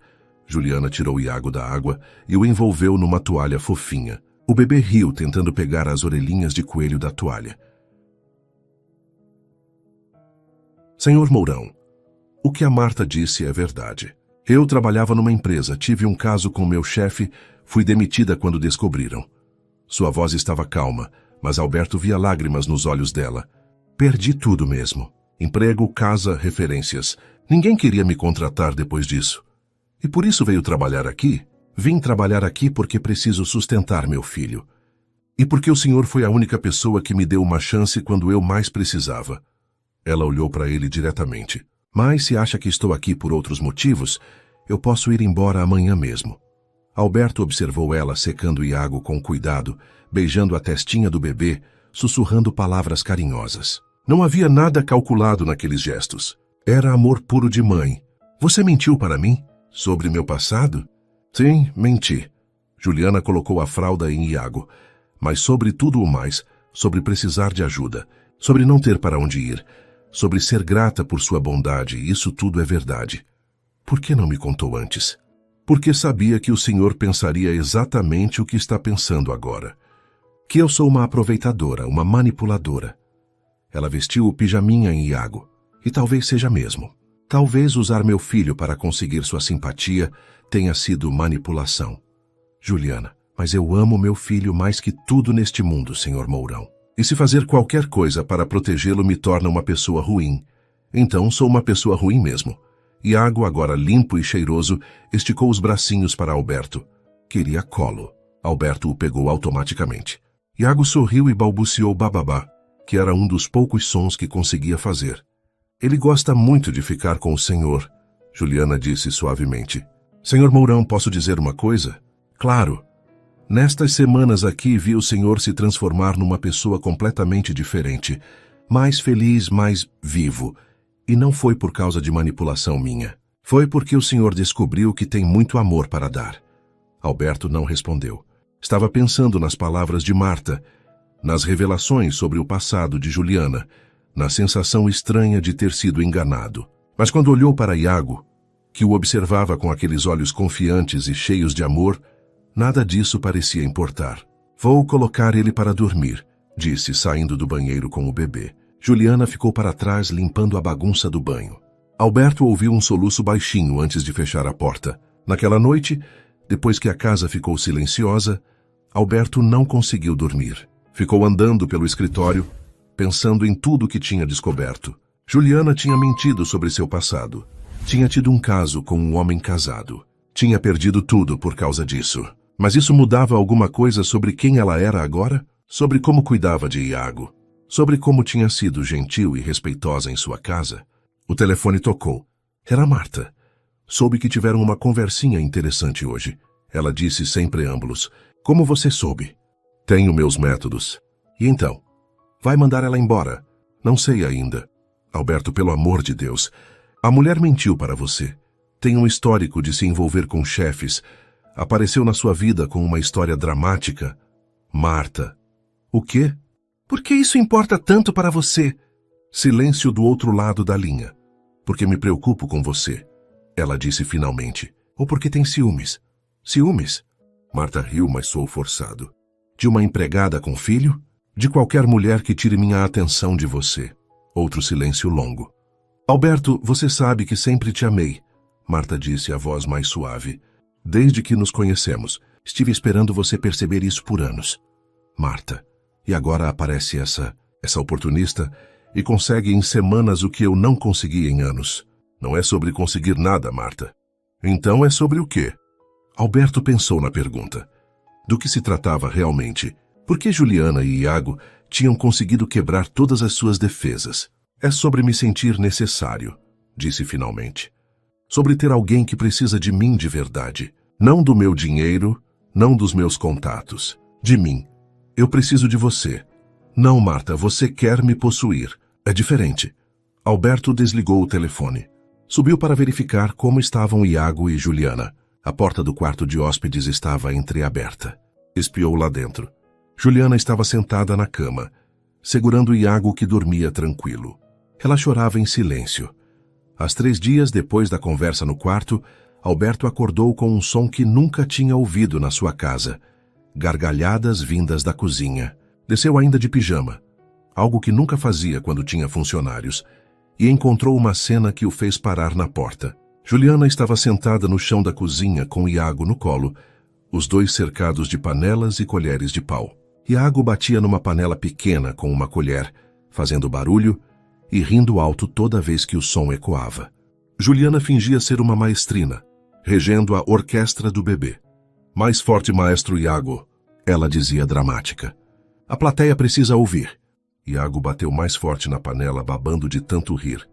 Juliana tirou Iago da água e o envolveu numa toalha fofinha. O bebê riu, tentando pegar as orelhinhas de coelho da toalha. "Senhor Mourão, o que a Marta disse é verdade. Eu trabalhava numa empresa, tive um caso com meu chefe, fui demitida quando descobriram. Sua voz estava calma, mas Alberto via lágrimas nos olhos dela. Perdi tudo mesmo. Emprego, casa, referências. Ninguém queria me contratar depois disso. E por isso veio trabalhar aqui? Vim trabalhar aqui porque preciso sustentar meu filho. E porque o senhor foi a única pessoa que me deu uma chance quando eu mais precisava. Ela olhou para ele diretamente. Mas se acha que estou aqui por outros motivos, eu posso ir embora amanhã mesmo. Alberto observou ela secando Iago com cuidado, beijando a testinha do bebê, sussurrando palavras carinhosas. Não havia nada calculado naqueles gestos. Era amor puro de mãe. Você mentiu para mim? Sobre meu passado? Sim, menti. Juliana colocou a fralda em Iago. Mas sobre tudo o mais, sobre precisar de ajuda, sobre não ter para onde ir, sobre ser grata por sua bondade, isso tudo é verdade. Por que não me contou antes? Porque sabia que o senhor pensaria exatamente o que está pensando agora. Que eu sou uma aproveitadora, uma manipuladora. Ela vestiu o pijaminha em Iago. E talvez seja mesmo. Talvez usar meu filho para conseguir sua simpatia tenha sido manipulação. Juliana, mas eu amo meu filho mais que tudo neste mundo, senhor Mourão. E se fazer qualquer coisa para protegê-lo me torna uma pessoa ruim, então sou uma pessoa ruim mesmo. Iago, agora limpo e cheiroso, esticou os bracinhos para Alberto. Queria colo. Alberto o pegou automaticamente. Iago sorriu e balbuciou bababá, que era um dos poucos sons que conseguia fazer. Ele gosta muito de ficar com o senhor, Juliana disse suavemente. Senhor Mourão, posso dizer uma coisa? Claro. Nestas semanas aqui vi o senhor se transformar numa pessoa completamente diferente, mais feliz, mais vivo. E não foi por causa de manipulação minha. Foi porque o senhor descobriu que tem muito amor para dar. Alberto não respondeu. Estava pensando nas palavras de Marta, nas revelações sobre o passado de Juliana, na sensação estranha de ter sido enganado. Mas quando olhou para Iago, que o observava com aqueles olhos confiantes e cheios de amor, nada disso parecia importar. Vou colocar ele para dormir, disse, saindo do banheiro com o bebê. Juliana ficou para trás limpando a bagunça do banho. Alberto ouviu um soluço baixinho antes de fechar a porta. Naquela noite, depois que a casa ficou silenciosa, Alberto não conseguiu dormir. Ficou andando pelo escritório, pensando em tudo que tinha descoberto. Juliana tinha mentido sobre seu passado. Tinha tido um caso com um homem casado. Tinha perdido tudo por causa disso. Mas isso mudava alguma coisa sobre quem ela era agora? Sobre como cuidava de Iago? Sobre como tinha sido gentil e respeitosa em sua casa? O telefone tocou. Era Marta. Soube que tiveram uma conversinha interessante hoje. Ela disse sem preâmbulos. Como você soube? Tenho meus métodos. E então? Vai mandar ela embora? Não sei ainda. Alberto, pelo amor de Deus. A mulher mentiu para você. Tem um histórico de se envolver com chefes. Apareceu na sua vida com uma história dramática. Marta. O quê? Por que isso importa tanto para você? Silêncio do outro lado da linha. Porque me preocupo com você. Ela disse finalmente. Ou porque tem ciúmes. Ciúmes? Marta riu, mas soou forçado. De uma empregada com filho? De qualquer mulher que tire minha atenção de você. Outro silêncio longo. Alberto, você sabe que sempre te amei. Marta disse, a voz mais suave. Desde que nos conhecemos, estive esperando você perceber isso por anos. Marta, e agora aparece essa oportunista e consegue em semanas o que eu não consegui em anos. Não é sobre conseguir nada, Marta. Então é sobre o quê? Alberto pensou na pergunta. Do que se tratava realmente? Por que Juliana e Iago tinham conseguido quebrar todas as suas defesas? É sobre me sentir necessário, disse finalmente. Sobre ter alguém que precisa de mim de verdade. Não do meu dinheiro, não dos meus contatos. De mim. Eu preciso de você. Não, Marta, você quer me possuir. É diferente. Alberto desligou o telefone. Subiu para verificar como estavam Iago e Juliana. A porta do quarto de hóspedes estava entreaberta. Espiou lá dentro. Juliana estava sentada na cama, segurando Iago que dormia tranquilo. Ela chorava em silêncio. Às 3 dias depois da conversa no quarto, Alberto acordou com um som que nunca tinha ouvido na sua casa. Gargalhadas vindas da cozinha. Desceu ainda de pijama, algo que nunca fazia quando tinha funcionários, e encontrou uma cena que o fez parar na porta. Juliana estava sentada no chão da cozinha com Iago no colo, os dois cercados de panelas e colheres de pau. Iago batia numa panela pequena com uma colher, fazendo barulho e rindo alto toda vez que o som ecoava. Juliana fingia ser uma maestrina, regendo a orquestra do bebê. Mais forte, maestro Iago, ela dizia dramática. A plateia precisa ouvir. Iago bateu mais forte na panela, babando de tanto rir.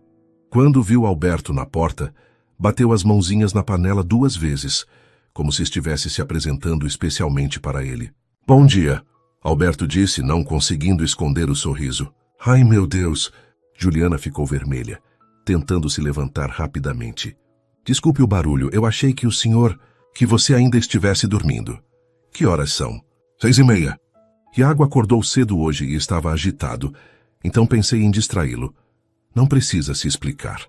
Quando viu Alberto na porta, bateu as mãozinhas na panela 2 vezes, como se estivesse se apresentando especialmente para ele. Bom dia, Alberto disse, não conseguindo esconder o sorriso. Ai, meu Deus! Juliana ficou vermelha, tentando se levantar rapidamente. Desculpe o barulho, eu achei que que você ainda estivesse dormindo. Que horas são? 6:30. Iago acordou cedo hoje e estava agitado, então pensei em distraí-lo. Não precisa se explicar.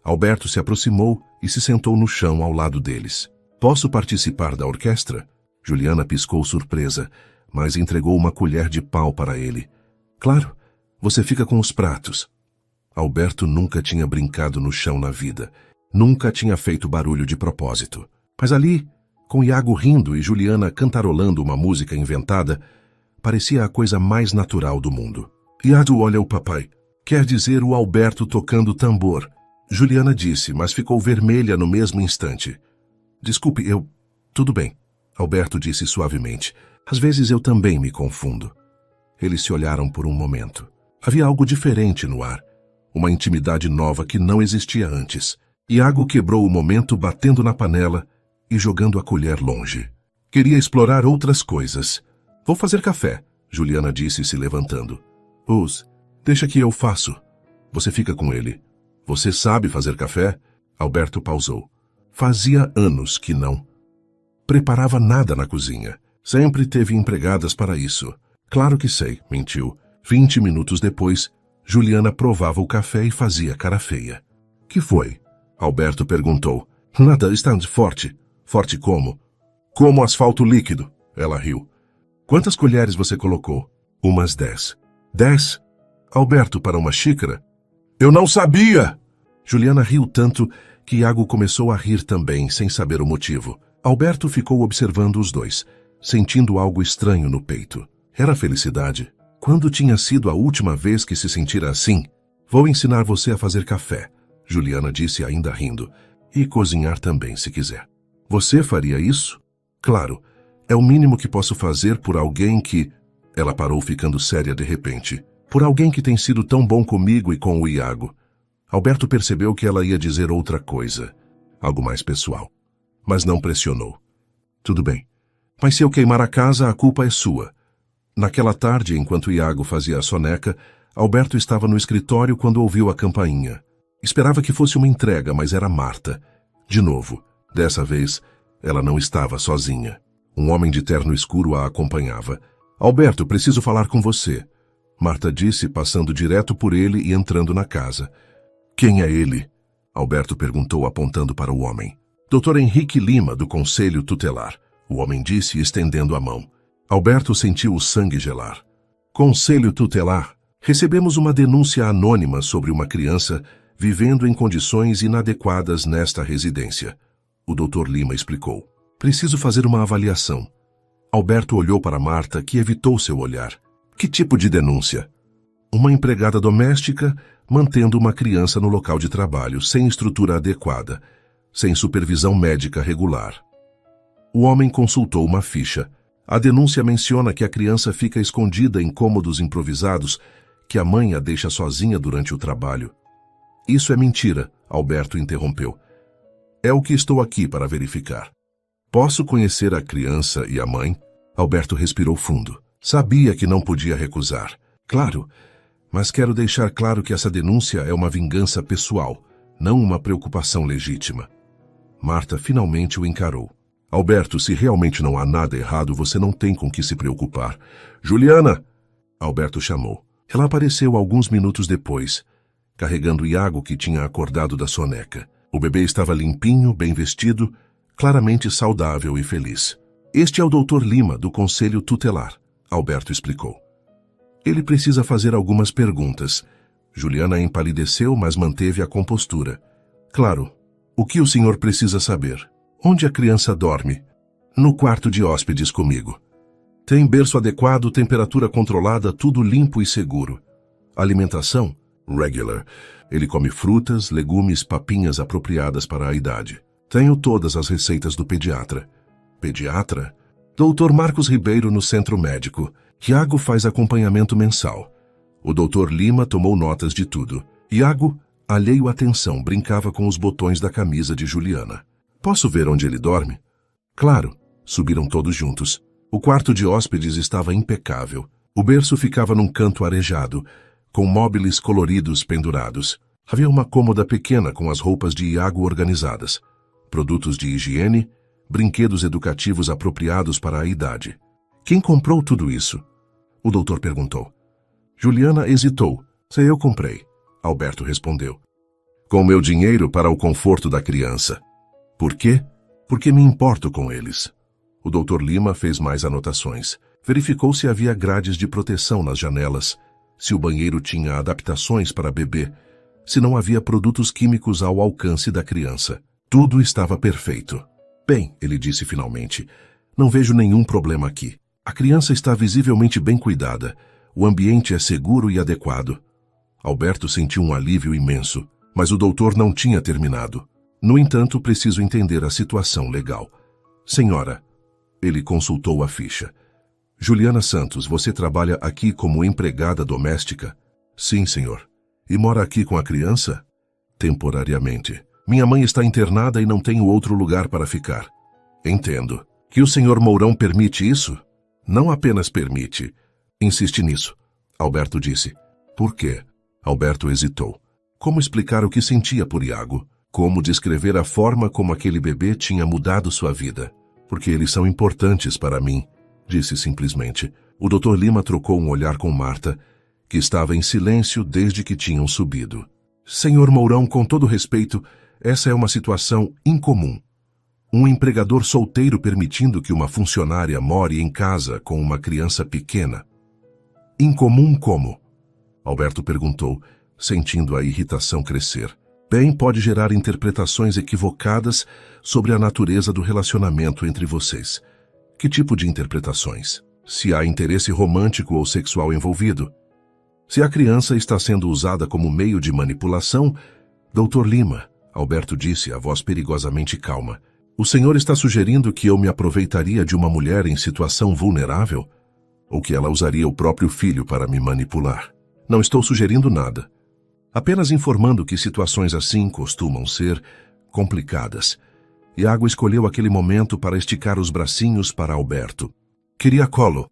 Alberto se aproximou e se sentou no chão ao lado deles. Posso participar da orquestra? Juliana piscou surpresa, mas entregou uma colher de pau para ele. Claro, você fica com os pratos. Alberto nunca tinha brincado no chão na vida. Nunca tinha feito barulho de propósito. Mas ali, com Iago rindo e Juliana cantarolando uma música inventada, parecia a coisa mais natural do mundo. Iago, olha o papai. Quer dizer o Alberto tocando tambor. Juliana disse, mas ficou vermelha no mesmo instante. Desculpe, Tudo bem, Alberto disse suavemente. Às vezes eu também me confundo. Eles se olharam por um momento. Havia algo diferente no ar. Uma intimidade nova que não existia antes. Iago quebrou o momento batendo na panela e jogando a colher longe. Queria explorar outras coisas. Vou fazer café, Juliana disse se levantando. Deixa que eu faço. Você fica com ele. Você sabe fazer café? Alberto pausou. Fazia anos que não preparava nada na cozinha. Sempre teve empregadas para isso. Claro que sei, mentiu. 20 minutos depois, Juliana provava o café e fazia cara feia. Que foi? Alberto perguntou. Nada, está forte. Forte como? Como asfalto líquido. Ela riu. Quantas colheres você colocou? Umas 10. 10? Alberto, para uma xícara? Eu não sabia! Juliana riu tanto que Iago começou a rir também, sem saber o motivo. Alberto ficou observando os dois, sentindo algo estranho no peito. Era felicidade. Quando tinha sido a última vez que se sentira assim? Vou ensinar você a fazer café, Juliana disse ainda rindo. E cozinhar também, se quiser. Você faria isso? Claro. É o mínimo que posso fazer por alguém que... Ela parou ficando séria de repente. Por alguém que tem sido tão bom comigo e com o Iago. Alberto percebeu que ela ia dizer outra coisa. Algo mais pessoal. Mas não pressionou. Tudo bem. Mas se eu queimar a casa, a culpa é sua. Naquela tarde, enquanto Iago fazia a soneca, Alberto estava no escritório quando ouviu a campainha. Esperava que fosse uma entrega, mas era Marta. De novo. Dessa vez, ela não estava sozinha. Um homem de terno escuro a acompanhava. Alberto, preciso falar com você. Marta disse, passando direto por ele e entrando na casa. Quem é ele? Alberto perguntou, apontando para o homem. Dr. Henrique Lima, do Conselho Tutelar. O homem disse, estendendo a mão. Alberto sentiu o sangue gelar. Conselho Tutelar. Recebemos uma denúncia anônima sobre uma criança vivendo em condições inadequadas nesta residência. O Dr. Lima explicou. Preciso fazer uma avaliação. Alberto olhou para Marta, que evitou seu olhar. Que tipo de denúncia? Uma empregada doméstica mantendo uma criança no local de trabalho, sem estrutura adequada, sem supervisão médica regular. O homem consultou uma ficha. A denúncia menciona que a criança fica escondida em cômodos improvisados, que a mãe a deixa sozinha durante o trabalho. Isso é mentira, Alberto interrompeu. É o que estou aqui para verificar. Posso conhecer a criança e a mãe? Alberto respirou fundo. Sabia que não podia recusar. Claro, mas quero deixar claro que essa denúncia é uma vingança pessoal, não uma preocupação legítima. Marta finalmente o encarou. Alberto, se realmente não há nada errado, você não tem com que se preocupar. Juliana! Alberto chamou. Ela apareceu alguns minutos depois, carregando Iago, que tinha acordado da soneca. O bebê estava limpinho, bem vestido, claramente saudável e feliz. Este é o Dr. Lima, do Conselho Tutelar, Alberto explicou. Ele precisa fazer algumas perguntas. Juliana empalideceu, mas manteve a compostura. Claro, O que o senhor precisa saber? Onde a criança dorme? No quarto de hóspedes comigo. Tem berço adequado, temperatura controlada, tudo limpo e seguro. Alimentação? Regular. Ele come frutas, legumes, papinhas apropriadas para a idade. Tenho todas as receitas do pediatra. Pediatra? Dr. Marcos Ribeiro no centro médico. Iago faz acompanhamento mensal. O Dr. Lima tomou notas de tudo. Iago, alheio à atenção, brincava com os botões da camisa de Juliana. Posso ver onde ele dorme? Claro. Subiram todos juntos. O quarto de hóspedes estava impecável. O berço ficava num canto arejado, com móveis coloridos pendurados. Havia uma cômoda pequena com as roupas de Iago organizadas, produtos de higiene, brinquedos educativos apropriados para a idade. Quem comprou tudo isso? O doutor perguntou. Juliana hesitou. Se eu comprei, Alberto respondeu. Com meu dinheiro para o conforto da criança. Por quê? Porque me importo com eles. O Dr. Lima fez mais anotações. Verificou se havia grades de proteção nas janelas, se o banheiro tinha adaptações para bebê, se não havia produtos químicos ao alcance da criança. Tudo estava perfeito. Bem, ele disse finalmente, não vejo nenhum problema aqui. A criança está visivelmente bem cuidada. O ambiente é seguro e adequado. Alberto sentiu um alívio imenso, mas o doutor não tinha terminado. No entanto, preciso entender a situação legal. Senhora, ele consultou a ficha. Juliana Santos, você trabalha aqui como empregada doméstica? Sim, senhor. E mora aqui com a criança? Temporariamente. Minha mãe está internada e não tenho outro lugar para ficar. Entendo. Que o senhor Mourão permite isso? Não apenas permite. Insiste nisso. Alberto disse. Por quê? Alberto hesitou. Como explicar o que sentia por Iago? Como descrever a forma como aquele bebê tinha mudado sua vida? Porque eles são importantes para mim, disse simplesmente. O Dr. Lima trocou um olhar com Marta, que estava em silêncio desde que tinham subido. Senhor Mourão, com todo respeito, essa é uma situação incomum. Um empregador solteiro permitindo que uma funcionária more em casa com uma criança pequena. Incomum como? Alberto perguntou, sentindo a irritação crescer. Bem, pode gerar interpretações equivocadas sobre a natureza do relacionamento entre vocês. Que tipo de interpretações? Se há interesse romântico ou sexual envolvido? Se a criança está sendo usada como meio de manipulação, Dr. Lima, Alberto disse, a voz perigosamente calma, o senhor está sugerindo que eu me aproveitaria de uma mulher em situação vulnerável? Ou que ela usaria o próprio filho para me manipular? Não estou sugerindo nada. Apenas informando que situações assim costumam ser complicadas. Iago escolheu aquele momento para esticar os bracinhos para Alberto. Queria colo.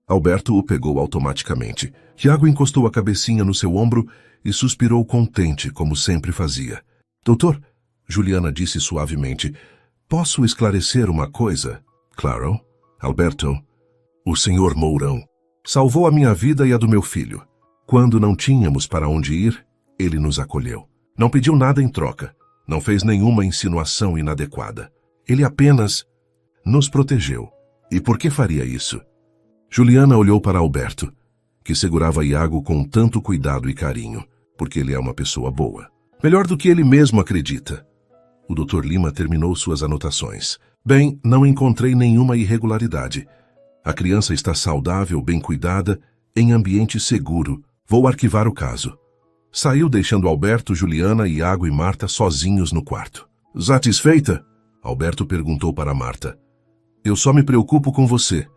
Alberto o pegou automaticamente. Iago encostou a cabecinha no seu ombro e suspirou contente, como sempre fazia. Doutor, Juliana disse suavemente, posso esclarecer uma coisa? Claro. Alberto, o senhor Mourão salvou a minha vida e a do meu filho. Quando não tínhamos para onde ir, ele nos acolheu. Não pediu nada em troca. Não fez nenhuma insinuação inadequada. Ele apenas nos protegeu. E por que faria isso? Juliana olhou para Alberto, que segurava Iago com tanto cuidado e carinho, porque ele é uma pessoa boa. Melhor do que ele mesmo acredita. O Dr. Lima terminou suas anotações. Bem, não encontrei nenhuma irregularidade. A criança está saudável, bem cuidada, em ambiente seguro. Vou arquivar o caso. Saiu deixando Alberto, Juliana, Iago e Marta sozinhos no quarto. Satisfeita? Alberto perguntou para Marta. Eu só me preocupo com você.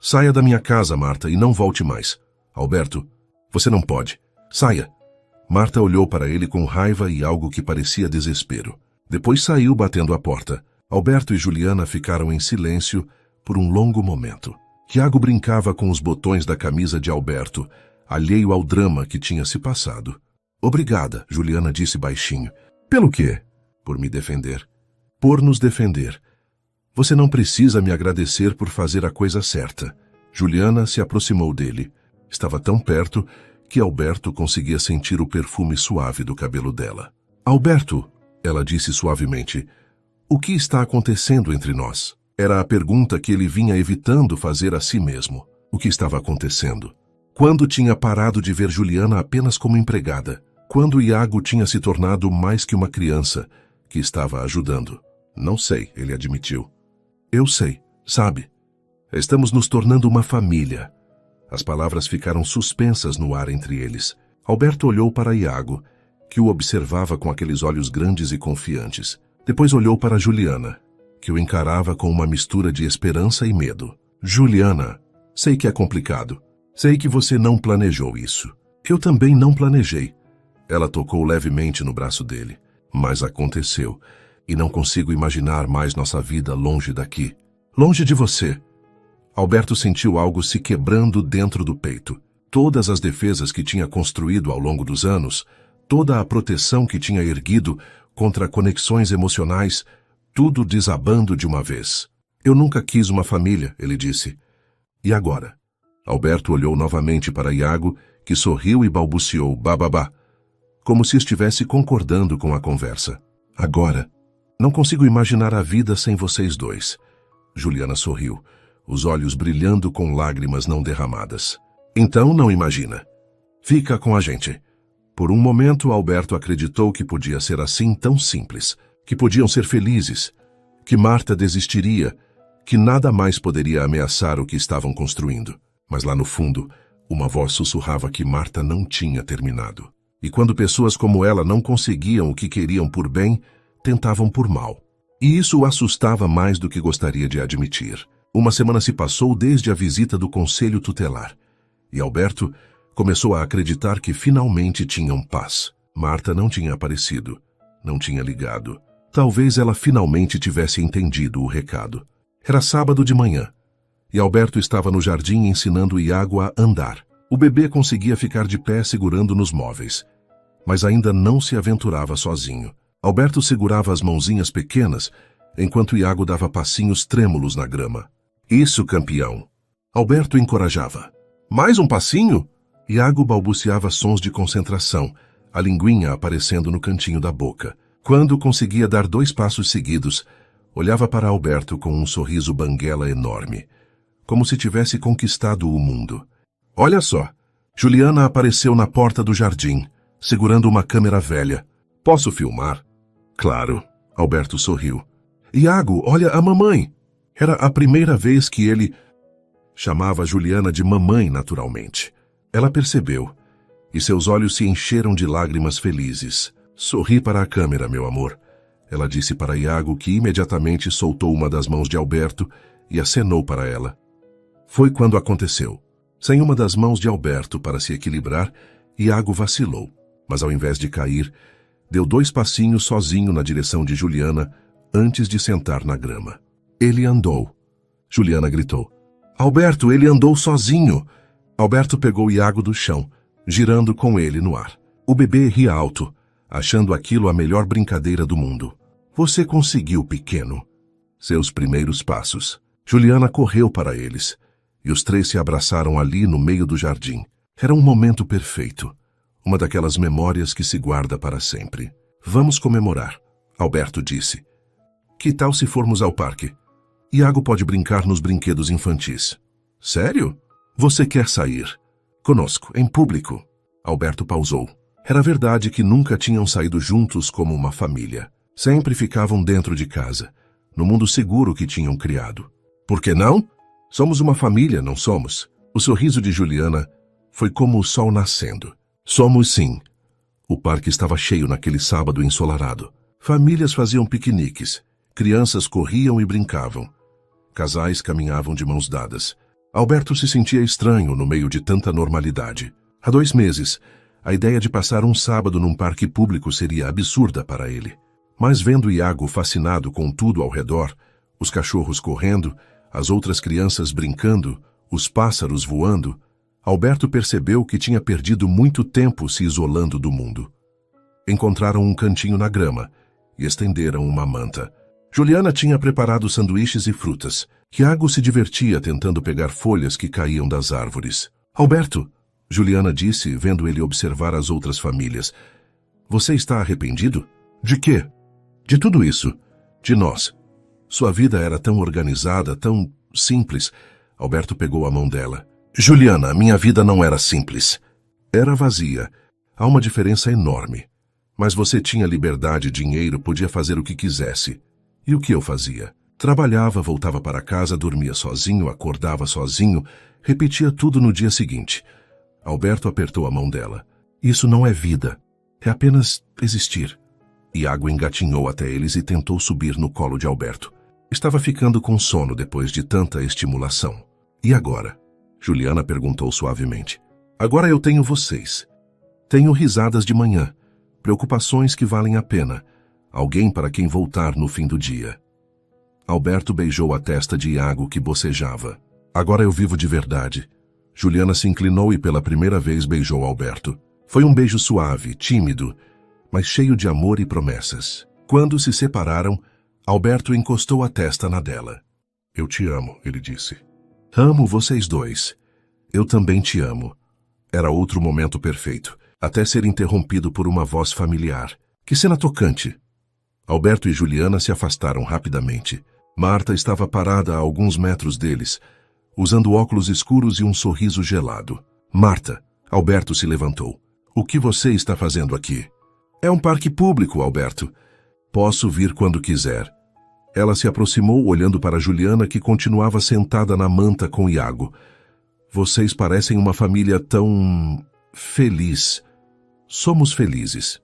Saia da minha casa, Marta, e não volte mais. Alberto, você não pode. Saia. Marta olhou para ele com raiva e algo que parecia desespero. Depois saiu batendo a porta. Alberto e Juliana ficaram em silêncio por um longo momento. Iago brincava com os botões da camisa de Alberto, alheio ao drama que tinha se passado. Obrigada, Juliana disse baixinho. Pelo quê? Por me defender. Por nos defender. Você não precisa me agradecer por fazer a coisa certa. Juliana se aproximou dele. Estava tão perto que Alberto conseguia sentir o perfume suave do cabelo dela. Alberto, ela disse suavemente, o que está acontecendo entre nós? Era a pergunta que ele vinha evitando fazer a si mesmo. O que estava acontecendo? Quando tinha parado de ver Juliana apenas como empregada? Quando Iago tinha se tornado mais que uma criança, que estava ajudando. Não sei, ele admitiu. Eu sei, sabe? Estamos nos tornando uma família. As palavras ficaram suspensas no ar entre eles. Alberto olhou para Iago, que o observava com aqueles olhos grandes e confiantes. Depois olhou para Juliana, que o encarava com uma mistura de esperança e medo. Juliana, sei que é complicado. Sei que você não planejou isso. Eu também não planejei. Ela tocou levemente no braço dele. Mas aconteceu, e não consigo imaginar mais nossa vida longe daqui. Longe de você. Alberto sentiu algo se quebrando dentro do peito. Todas as defesas que tinha construído ao longo dos anos, toda a proteção que tinha erguido contra conexões emocionais, tudo desabando de uma vez. Eu nunca quis uma família, ele disse. E agora? Alberto olhou novamente para Iago, que sorriu e balbuciou bababá, como se estivesse concordando com a conversa. Agora, não consigo imaginar a vida sem vocês dois. Juliana sorriu, os olhos brilhando com lágrimas não derramadas. Então não imagina. Fica com a gente. Por um momento, Alberto acreditou que podia ser assim tão simples, que podiam ser felizes, que Marta desistiria, que nada mais poderia ameaçar o que estavam construindo. Mas lá no fundo, uma voz sussurrava que Marta não tinha terminado. E quando pessoas como ela não conseguiam o que queriam por bem, tentavam por mal. E isso o assustava mais do que gostaria de admitir. Uma semana se passou desde a visita do conselho tutelar. E Alberto começou a acreditar que finalmente tinham paz. Marta não tinha aparecido, não tinha ligado. Talvez ela finalmente tivesse entendido o recado. Era sábado de manhã, e Alberto estava no jardim ensinando Iago a andar. O bebê conseguia ficar de pé segurando nos móveis, mas ainda não se aventurava sozinho. Alberto segurava as mãozinhas pequenas, enquanto Iago dava passinhos trêmulos na grama. Isso, campeão! Alberto encorajava. Mais um passinho? Iago balbuciava sons de concentração, a linguinha aparecendo no cantinho da boca. Quando conseguia dar 2 passos seguidos, olhava para Alberto com um sorriso banguela enorme, como se tivesse conquistado o mundo. Olha só, Juliana apareceu na porta do jardim, segurando uma câmera velha. Posso filmar? Claro, Alberto sorriu. Iago, olha a mamãe! Era a primeira vez que ele chamava Juliana de mamãe naturalmente. Ela percebeu, e seus olhos se encheram de lágrimas felizes. Sorri para a câmera, meu amor. Ela disse para Iago, que imediatamente soltou uma das mãos de Alberto e acenou para ela. Foi quando aconteceu. Sem uma das mãos de Alberto para se equilibrar, Iago vacilou, mas ao invés de cair, deu 2 passinhos sozinho na direção de Juliana antes de sentar na grama. Ele andou. Juliana gritou. Alberto, ele andou sozinho! Alberto pegou Iago do chão, girando com ele no ar. O bebê ria alto, achando aquilo a melhor brincadeira do mundo. Você conseguiu, pequeno. Seus primeiros passos. Juliana correu para eles, e os 3 se abraçaram ali no meio do jardim. Era um momento perfeito, uma daquelas memórias que se guarda para sempre. Vamos comemorar, Alberto disse. Que tal se formos ao parque? Iago pode brincar nos brinquedos infantis. Sério? Você quer sair? Conosco, em público. Alberto pausou. Era verdade que nunca tinham saído juntos como uma família. Sempre ficavam dentro de casa, no mundo seguro que tinham criado. Por que não? Somos uma família, não somos? O sorriso de Juliana foi como o sol nascendo. Somos sim. O parque estava cheio naquele sábado ensolarado. Famílias faziam piqueniques. Crianças corriam e brincavam. Casais caminhavam de mãos dadas. Alberto se sentia estranho no meio de tanta normalidade. Há 2 meses, a ideia de passar um sábado num parque público seria absurda para ele. Mas vendo Iago fascinado com tudo ao redor, os cachorros correndo, as outras crianças brincando, os pássaros voando, Alberto percebeu que tinha perdido muito tempo se isolando do mundo. Encontraram um cantinho na grama e estenderam uma manta. Juliana tinha preparado sanduíches e frutas. Iago se divertia tentando pegar folhas que caíam das árvores. Alberto, Juliana disse, vendo ele observar as outras famílias. Você está arrependido? De quê? De tudo isso. De nós. Sua vida era tão organizada, tão simples. Alberto pegou a mão dela. Juliana, minha vida não era simples. Era vazia. Há uma diferença enorme. Mas você tinha liberdade, dinheiro, podia fazer o que quisesse. E o que eu fazia? Trabalhava, voltava para casa, dormia sozinho, acordava sozinho, repetia tudo no dia seguinte. Alberto apertou a mão dela. Isso não é vida. É apenas existir. Iago engatinhou até eles e tentou subir no colo de Alberto. Estava ficando com sono depois de tanta estimulação. E agora? Juliana perguntou suavemente. Agora eu tenho vocês. Tenho risadas de manhã, preocupações que valem a pena, alguém para quem voltar no fim do dia. Alberto beijou a testa de Iago, que bocejava. Agora eu vivo de verdade. Juliana se inclinou e pela primeira vez beijou Alberto. Foi um beijo suave, tímido, mas cheio de amor e promessas. Quando se separaram, Alberto encostou a testa na dela. Eu te amo, ele disse. Amo vocês dois. Eu também te amo. Era outro momento perfeito, até ser interrompido por uma voz familiar. Que cena tocante! Alberto e Juliana se afastaram rapidamente. Marta estava parada a alguns metros deles, usando óculos escuros e um sorriso gelado. Marta, Alberto se levantou. O que você está fazendo aqui? É um parque público, Alberto. Posso vir quando quiser. Ela se aproximou, olhando para Juliana, que continuava sentada na manta com Iago. Vocês parecem uma família tão... feliz. Somos felizes.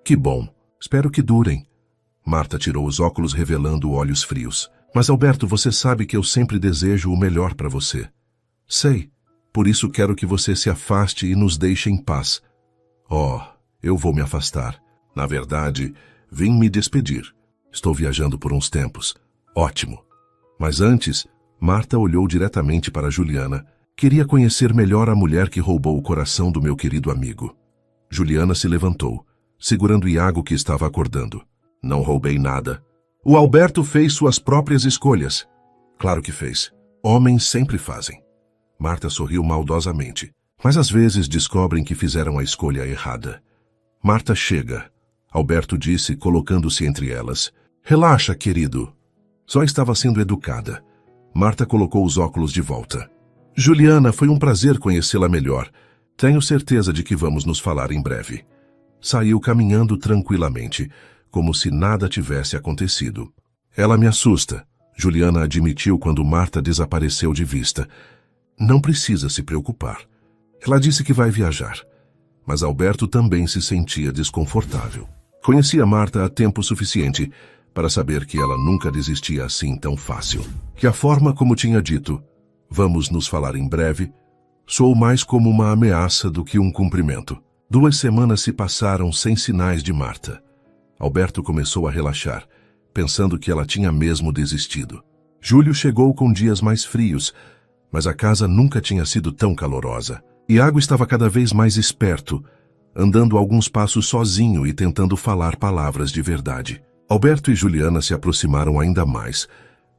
Que bom. Espero que durem. Marta tirou os óculos, revelando olhos frios. Mas, Alberto, você sabe que eu sempre desejo o melhor para você. Sei. Por isso quero que você se afaste e nos deixe em paz. Oh, eu vou me afastar. Na verdade, vim me despedir. Estou viajando por uns tempos. Ótimo. Mas antes, Marta olhou diretamente para Juliana. Queria conhecer melhor a mulher que roubou o coração do meu querido amigo. Juliana se levantou, segurando Iago, que estava acordando. Não roubei nada. O Alberto fez suas próprias escolhas. Claro que fez. Homens sempre fazem. Marta sorriu maldosamente. Mas às vezes descobrem que fizeram a escolha errada. Marta, chega. Alberto disse, colocando-se entre elas. Relaxa, querido. Só estava sendo educada. Marta colocou os óculos de volta. Juliana, foi um prazer conhecê-la melhor. Tenho certeza de que vamos nos falar em breve. Saiu caminhando tranquilamente, como se nada tivesse acontecido. Ela me assusta, Juliana admitiu quando Marta desapareceu de vista. Não precisa se preocupar. Ela disse que vai viajar. Mas Alberto também se sentia desconfortável. Conhecia Marta há tempo suficiente para saber que ela nunca desistia assim tão fácil. Que a forma como tinha dito, vamos nos falar em breve, soou mais como uma ameaça do que um cumprimento. 2 semanas se passaram sem sinais de Marta. Alberto começou a relaxar, pensando que ela tinha mesmo desistido. Julho chegou com dias mais frios, mas a casa nunca tinha sido tão calorosa. Iago estava cada vez mais esperto, andando alguns passos sozinho e tentando falar palavras de verdade. Alberto e Juliana se aproximaram ainda mais,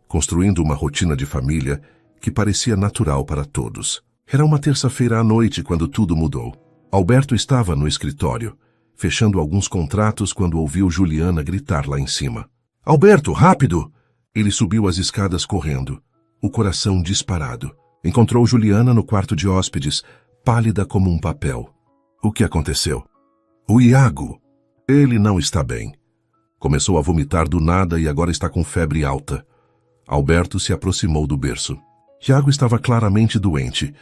construindo uma rotina de família que parecia natural para todos. Era uma terça-feira à noite quando tudo mudou. Alberto estava no escritório, fechando alguns contratos quando ouviu Juliana gritar lá em cima. Alberto, rápido! Ele subiu as escadas correndo, o coração disparado. Encontrou Juliana no quarto de hóspedes, pálida como um papel. O que aconteceu? O Iago. Ele não está bem. Começou a vomitar do nada e agora está com febre alta. Alberto se aproximou do berço. Iago estava claramente doente,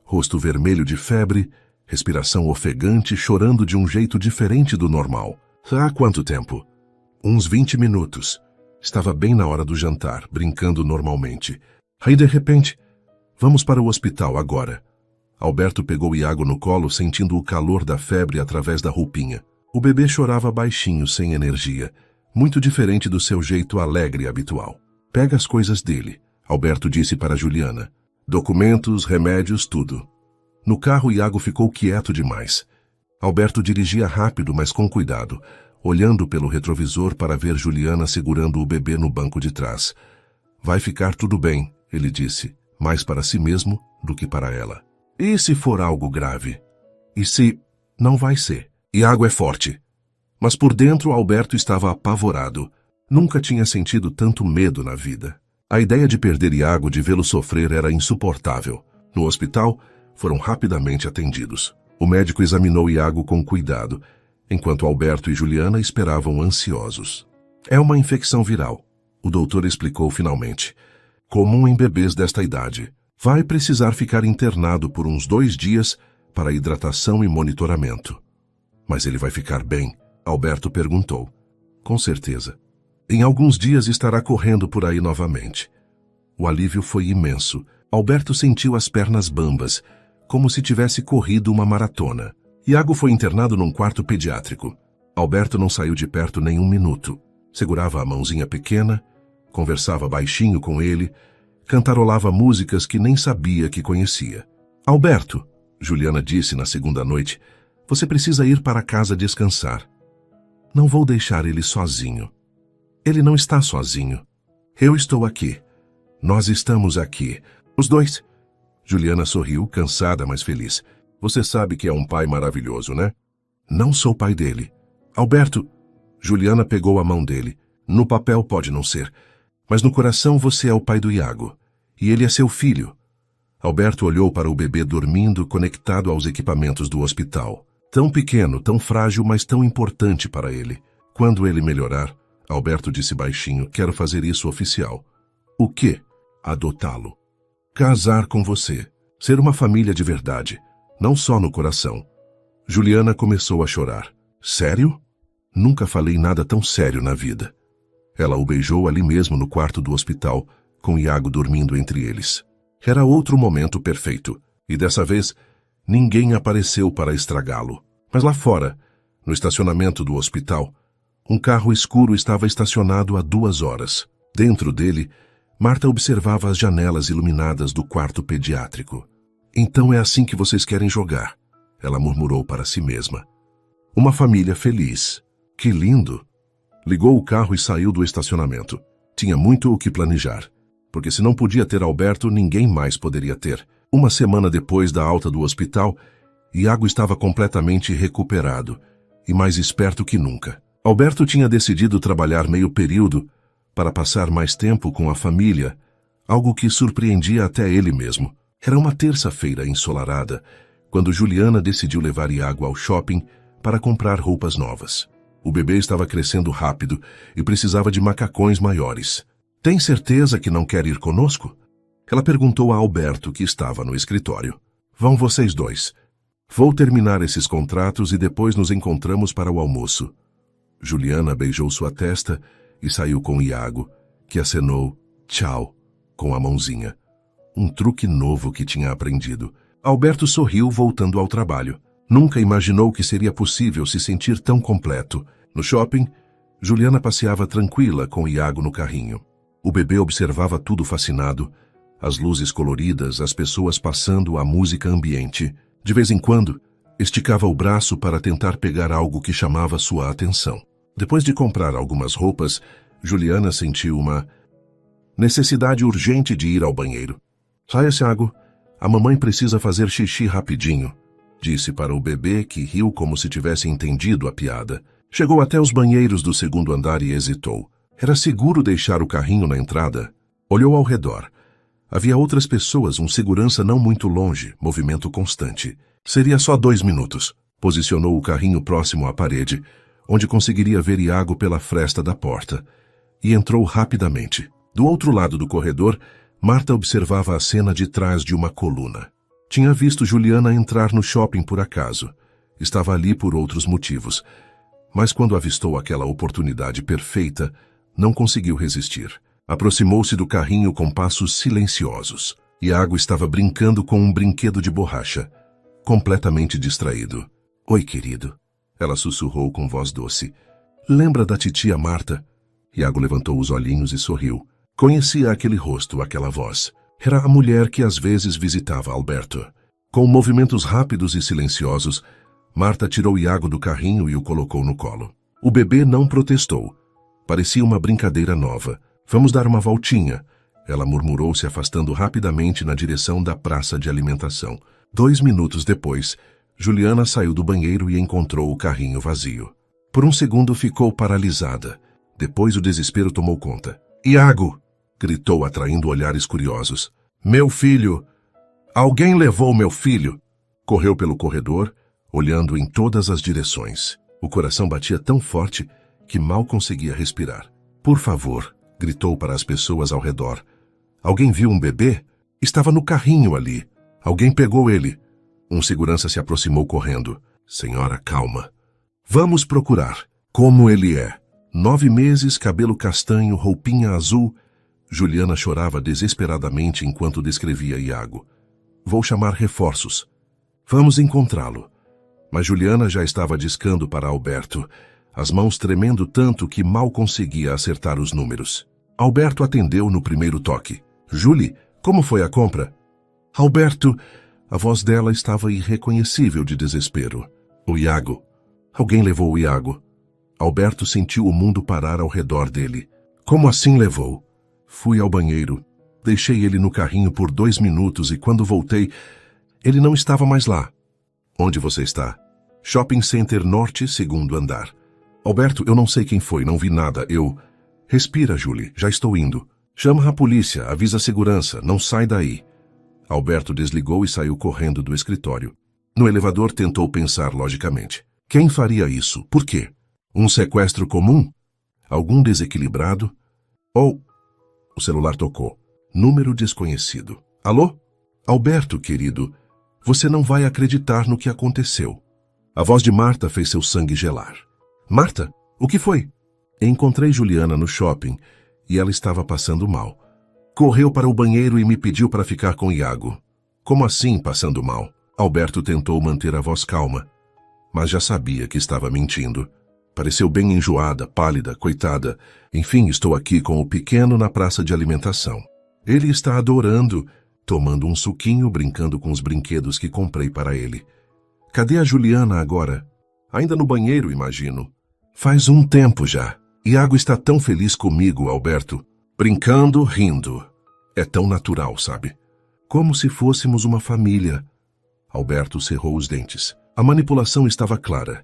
rosto vermelho de febre, respiração ofegante, chorando de um jeito diferente do normal. Há quanto tempo? Uns 20 minutos. Estava bem na hora do jantar, brincando normalmente. Aí, de repente, vamos para o hospital agora. Alberto pegou Iago no colo, sentindo o calor da febre através da roupinha. O bebê chorava baixinho, sem energia, muito diferente do seu jeito alegre habitual. Pega as coisas dele, Alberto disse para Juliana. Documentos, remédios, tudo. No carro, Iago ficou quieto demais. Alberto dirigia rápido, mas com cuidado, olhando pelo retrovisor para ver Juliana segurando o bebê no banco de trás. Vai ficar tudo bem, ele disse, mais para si mesmo do que para ela. E se for algo grave? E se... Não vai ser. Iago é forte. Mas por dentro, Alberto estava apavorado. Nunca tinha sentido tanto medo na vida. A ideia de perder Iago, de vê-lo sofrer, era insuportável. No hospital, foram rapidamente atendidos. O médico examinou Iago com cuidado. enquanto Alberto e Juliana esperavam ansiosos. É uma infecção viral, o doutor explicou finalmente. Comum em bebês desta idade. Vai precisar ficar internado por uns 2 dias para hidratação e monitoramento. Mas ele vai ficar bem? Alberto perguntou. Com certeza. Em alguns dias estará correndo por aí novamente. O alívio foi imenso. Alberto sentiu as pernas bambas, como se tivesse corrido uma maratona. Iago foi internado num quarto pediátrico. Alberto não saiu de perto nem 1 minuto. Segurava a mãozinha pequena, conversava baixinho com ele, cantarolava músicas que nem sabia que conhecia. Alberto, Juliana disse na segunda noite, você precisa ir para casa descansar. Não vou deixar ele sozinho. Ele não está sozinho. Eu estou aqui. Nós estamos aqui. Os dois. Juliana sorriu, cansada, mas feliz. Você sabe que é um pai maravilhoso, né? Não sou pai dele. Alberto, Juliana pegou a mão dele. No papel pode não ser, mas no coração você é o pai do Iago. E ele é seu filho. Alberto olhou para o bebê dormindo, conectado aos equipamentos do hospital. Tão pequeno, tão frágil, mas tão importante para ele. Quando ele melhorar, Alberto disse baixinho, quero fazer isso oficial. O quê? Adotá-lo. Casar com você. Ser uma família de verdade. Não só no coração. Juliana começou a chorar. Sério? Nunca falei nada tão sério na vida. Ela o beijou ali mesmo no quarto do hospital, com Iago dormindo entre eles. Era outro momento perfeito, e dessa vez, ninguém apareceu para estragá-lo. Mas lá fora, no estacionamento do hospital, um carro escuro estava estacionado há 2 horas. Dentro dele, Marta observava as janelas iluminadas do quarto pediátrico. Então é assim que vocês querem jogar, ela murmurou para si mesma. Uma família feliz. Que lindo! Ligou o carro e saiu do estacionamento. Tinha muito o que planejar, porque se não podia ter Alberto, ninguém mais poderia ter. 1 semana depois da alta do hospital, Iago estava completamente recuperado e mais esperto que nunca. Alberto tinha decidido trabalhar meio período para passar mais tempo com a família, algo que surpreendia até ele mesmo. Era uma terça-feira ensolarada, quando Juliana decidiu levar Iago ao shopping para comprar roupas novas. O bebê estava crescendo rápido e precisava de macacões maiores. Tem certeza que não quer ir conosco? Ela perguntou a Alberto, que estava no escritório. Vão vocês 2. Vou terminar esses contratos e depois nos encontramos para o almoço. Juliana beijou sua testa e saiu com Iago, que acenou tchau com a mãozinha. Um truque novo que tinha aprendido. Alberto sorriu voltando ao trabalho. Nunca imaginou que seria possível se sentir tão completo. No shopping, Juliana passeava tranquila com Iago no carrinho. O bebê observava tudo fascinado, as luzes coloridas, as pessoas passando, a música ambiente. De vez em quando, esticava o braço para tentar pegar algo que chamava sua atenção. Depois de comprar algumas roupas, Juliana sentiu uma necessidade urgente de ir ao banheiro. Saia, Iago. A mamãe precisa fazer xixi rapidinho, disse para o bebê, que riu como se tivesse entendido a piada. Chegou até os banheiros do 2º andar e hesitou. Era seguro deixar o carrinho na entrada? Olhou ao redor. Havia outras pessoas, um segurança não muito longe, movimento constante. Seria só 2 minutos. Posicionou o carrinho próximo à parede, onde conseguiria ver Iago pela fresta da porta, e entrou rapidamente. Do outro lado do corredor, Marta observava a cena de trás de uma coluna. Tinha visto Juliana entrar no shopping por acaso. Estava ali por outros motivos. Mas quando avistou aquela oportunidade perfeita, não conseguiu resistir. Aproximou-se do carrinho com passos silenciosos. Iago estava brincando com um brinquedo de borracha, completamente distraído. Oi, querido. Ela sussurrou com voz doce. Lembra da titia Marta? Iago levantou os olhinhos e sorriu. Conhecia aquele rosto, aquela voz. Era a mulher que às vezes visitava Alberto. Com movimentos rápidos e silenciosos, Marta tirou Iago do carrinho e o colocou no colo. O bebê não protestou. Parecia uma brincadeira nova. Vamos dar uma voltinha, ela murmurou, se afastando rapidamente na direção da praça de alimentação. 2 minutos depois, Juliana saiu do banheiro e encontrou o carrinho vazio. Por um segundo ficou paralisada. Depois o desespero tomou conta. Iago! Gritou, atraindo olhares curiosos. Meu filho! Alguém levou meu filho! Correu pelo corredor, olhando em todas as direções. O coração batia tão forte que mal conseguia respirar. Por favor, gritou para as pessoas ao redor. Alguém viu um bebê? Estava no carrinho ali. Alguém pegou ele. Um segurança se aproximou correndo. Senhora, calma. Vamos procurar. Como ele é? 9 meses, cabelo castanho, roupinha azul. Juliana chorava desesperadamente enquanto descrevia Iago. Vou chamar reforços. Vamos encontrá-lo. Mas Juliana já estava discando para Alberto, as mãos tremendo tanto que mal conseguia acertar os números. Alberto atendeu no primeiro toque. Julie, como foi a compra? Alberto, a voz dela estava irreconhecível de desespero. O Iago. Alguém levou o Iago. Alberto sentiu o mundo parar ao redor dele. Como assim levou? Fui ao banheiro. Deixei ele no carrinho por 2 minutos e quando voltei, ele não estava mais lá. Onde você está? Shopping Center Norte, 2º andar. Alberto, eu não sei quem foi, não vi nada. Respira, Julie, já estou indo. Chama a polícia, avisa a segurança, não sai daí. Alberto desligou e saiu correndo do escritório. No elevador tentou pensar logicamente. Quem faria isso? Por quê? Um sequestro comum? Algum desequilibrado? Ou... O celular tocou. Número desconhecido. Alô? Alberto, querido, você não vai acreditar no que aconteceu. A voz de Marta fez seu sangue gelar. Marta, o que foi? Encontrei Juliana no shopping e ela estava passando mal. Correu para o banheiro e me pediu para ficar com Iago. Como assim, passando mal? Alberto tentou manter a voz calma, mas já sabia que estava mentindo. Pareceu bem enjoada, pálida, coitada. Enfim, estou aqui com o pequeno na praça de alimentação. Ele está adorando, tomando um suquinho, brincando com os brinquedos que comprei para ele. Cadê a Juliana agora? Ainda no banheiro, imagino. Faz um tempo já. Iago está tão feliz comigo, Alberto. Brincando, rindo. É tão natural, sabe? Como se fôssemos uma família. Alberto cerrou os dentes. A manipulação estava clara.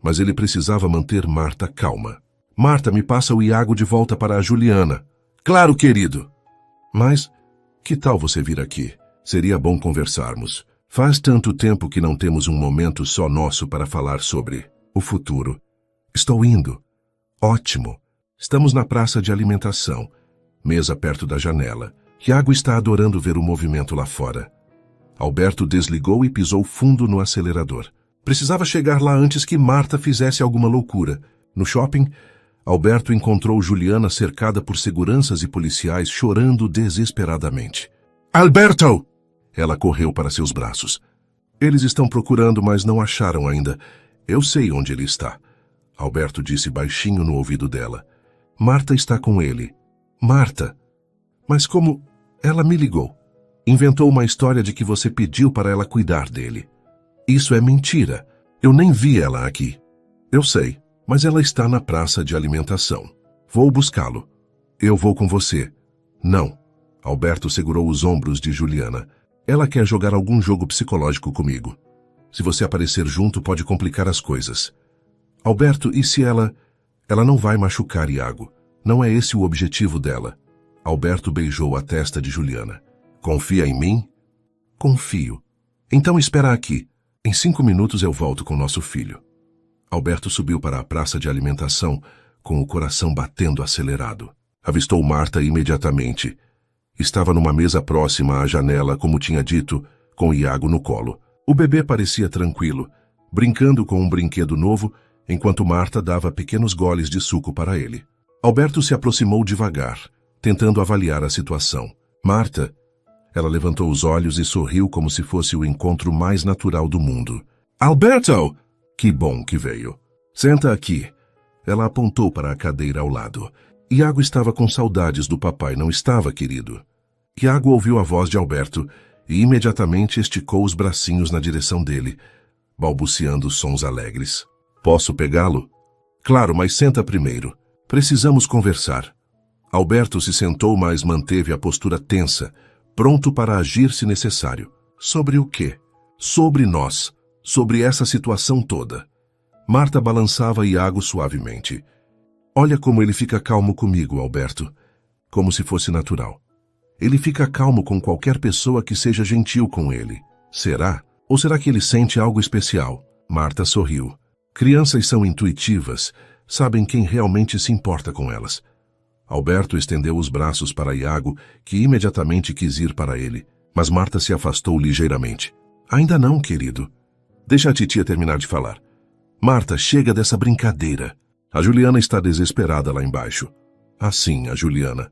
Mas ele precisava manter Marta calma. Marta, me passa o Iago de volta para a Juliana. Claro, querido. Mas, que tal você vir aqui? Seria bom conversarmos. Faz tanto tempo que não temos um momento só nosso para falar sobre o futuro. Estou indo. Ótimo. Estamos na praça de alimentação. Mesa perto da janela. Iago está adorando ver o movimento lá fora. Alberto desligou e pisou fundo no acelerador. Precisava chegar lá antes que Marta fizesse alguma loucura. No shopping, Alberto encontrou Juliana cercada por seguranças e policiais chorando desesperadamente. Alberto! Ela correu para seus braços. Eles estão procurando, mas não acharam ainda. Eu sei onde ele está. Alberto disse baixinho no ouvido dela. Marta está com ele. Marta! Mas como... Ela me ligou. Inventou uma história de que você pediu para ela cuidar dele. Isso é mentira. Eu nem vi ela aqui. Eu sei, mas ela está na praça de alimentação. Vou buscá-lo. Eu vou com você. Não. Alberto segurou os ombros de Juliana. Ela quer jogar algum jogo psicológico comigo. Se você aparecer junto, pode complicar as coisas. Alberto, e se ela... Ela não vai machucar Iago. Não é esse o objetivo dela. Alberto beijou a testa de Juliana. Confia em mim? Confio. Então espera aqui. Em 5 minutos eu volto com nosso filho. Alberto subiu para a praça de alimentação, com o coração batendo acelerado. Avistou Marta imediatamente. Estava numa mesa próxima à janela, como tinha dito, com Iago no colo. O bebê parecia tranquilo, brincando com um brinquedo novo, enquanto Marta dava pequenos goles de suco para ele. Alberto se aproximou devagar, tentando avaliar a situação. Marta... Ela levantou os olhos e sorriu como se fosse o encontro mais natural do mundo. Alberto! Que bom que veio. Senta aqui. Ela apontou para a cadeira ao lado. Iago estava com saudades do papai, não estava, querido? Iago ouviu a voz de Alberto e imediatamente esticou os bracinhos na direção dele, balbuciando sons alegres. Posso pegá-lo? Claro, mas senta primeiro. Precisamos conversar. Alberto se sentou, mas manteve a postura tensa, pronto para agir se necessário. Sobre o quê? Sobre nós. Sobre essa situação toda. Marta balançava Iago suavemente. Olha como ele fica calmo comigo, Alberto. Como se fosse natural. Ele fica calmo com qualquer pessoa que seja gentil com ele. Será? Ou será que ele sente algo especial? Marta sorriu. Crianças são intuitivas, sabem quem realmente se importa com elas. Alberto estendeu os braços para Iago, que imediatamente quis ir para ele, mas Marta se afastou ligeiramente. Ainda não, querido. Deixa a titia terminar de falar. Marta, chega dessa brincadeira. A Juliana está desesperada lá embaixo. Assim, a Juliana.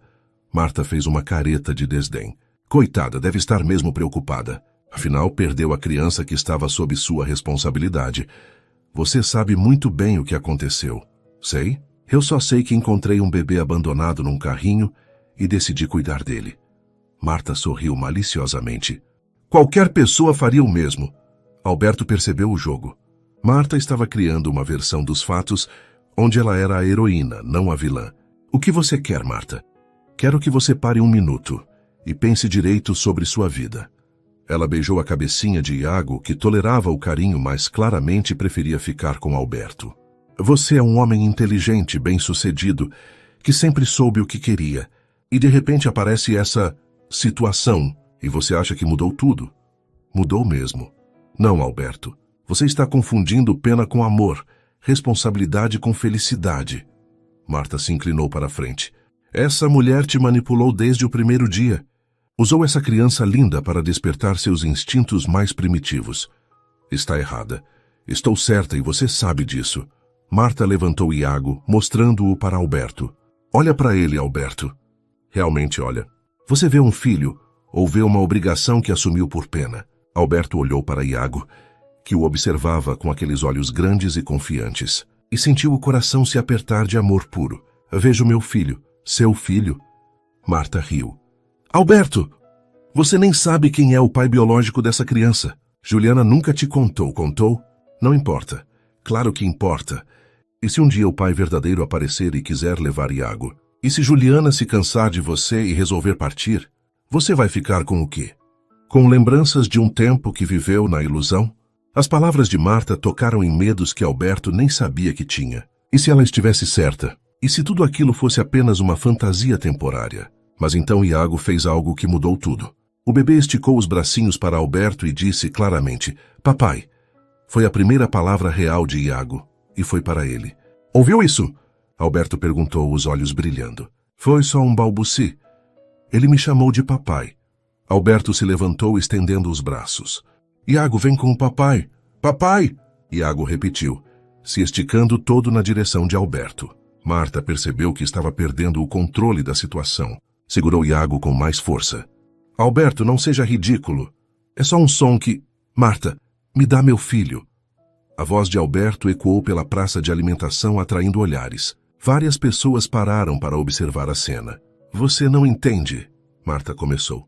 Marta fez uma careta de desdém. Coitada, deve estar mesmo preocupada. Afinal, perdeu a criança que estava sob sua responsabilidade. Você sabe muito bem o que aconteceu. Sei? Eu só sei que encontrei um bebê abandonado num carrinho e decidi cuidar dele. Marta sorriu maliciosamente. Qualquer pessoa faria o mesmo. Alberto percebeu o jogo. Marta estava criando uma versão dos fatos onde ela era a heroína, não a vilã. O que você quer, Marta? Quero que você pare um minuto e pense direito sobre sua vida. Ela beijou a cabecinha de Iago, que tolerava o carinho, mas claramente preferia ficar com Alberto. Você é um homem inteligente, bem-sucedido, que sempre soube o que queria. E de repente aparece essa situação e você acha que mudou tudo? Mudou mesmo. Não, Alberto. Você está confundindo pena com amor, responsabilidade com felicidade. Marta se inclinou para a frente. Essa mulher te manipulou desde o primeiro dia. Usou essa criança linda para despertar seus instintos mais primitivos. Está errada. Estou certa e você sabe disso. Marta levantou Iago, mostrando-o para Alberto. Olha para ele, Alberto. Realmente olha. Você vê um filho ou vê uma obrigação que assumiu por pena? Alberto olhou para Iago, que o observava com aqueles olhos grandes e confiantes, e sentiu o coração se apertar de amor puro. Vejo meu filho, seu filho. Marta riu. Alberto, você nem sabe quem é o pai biológico dessa criança. Juliana nunca te contou, contou? Não importa. Claro que importa. E se um dia o pai verdadeiro aparecer e quiser levar Iago? E se Juliana se cansar de você e resolver partir? Você vai ficar com o quê? Com lembranças de um tempo que viveu na ilusão? As palavras de Marta tocaram em medos que Alberto nem sabia que tinha. E se ela estivesse certa? E se tudo aquilo fosse apenas uma fantasia temporária? Mas então Iago fez algo que mudou tudo. O bebê esticou os bracinhos para Alberto e disse claramente, papai. Foi a primeira palavra real de Iago, e foi para ele. Ouviu isso? Alberto perguntou, os olhos brilhando. Foi só um balbuci. Ele me chamou de papai. Alberto se levantou estendendo os braços. Iago, vem com o papai. Papai! Iago repetiu, se esticando todo na direção de Alberto. Marta percebeu que estava perdendo o controle da situação. Segurou Iago com mais força. Alberto, não seja ridículo. É só um som que... Marta, me dá meu filho. A voz de Alberto ecoou pela praça de alimentação, atraindo olhares. Várias pessoas pararam para observar a cena. Você não entende, Marta começou.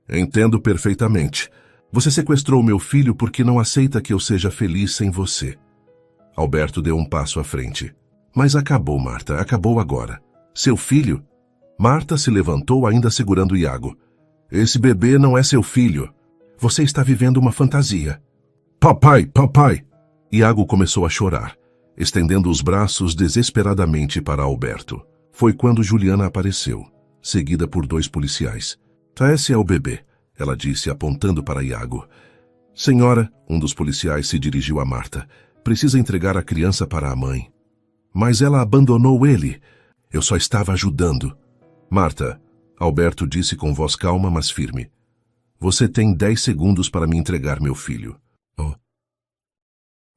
Entendo perfeitamente. Você sequestrou meu filho porque não aceita que eu seja feliz sem você. Alberto deu um passo à frente. Mas acabou, Marta, acabou agora. Seu filho? Marta se levantou, ainda segurando Iago. Esse bebê não é seu filho. Você está vivendo uma fantasia. Papai, papai! Iago começou a chorar, estendendo os braços desesperadamente para Alberto. Foi quando Juliana apareceu, seguida por 2 policiais. Esse é o bebê, ela disse, apontando para Iago. Senhora, um dos policiais se dirigiu a Marta. Precisa entregar a criança para a mãe. Mas ela abandonou ele. Eu só estava ajudando. Marta, Alberto disse com voz calma, mas firme. Você tem 10 segundos para me entregar meu filho. Oh.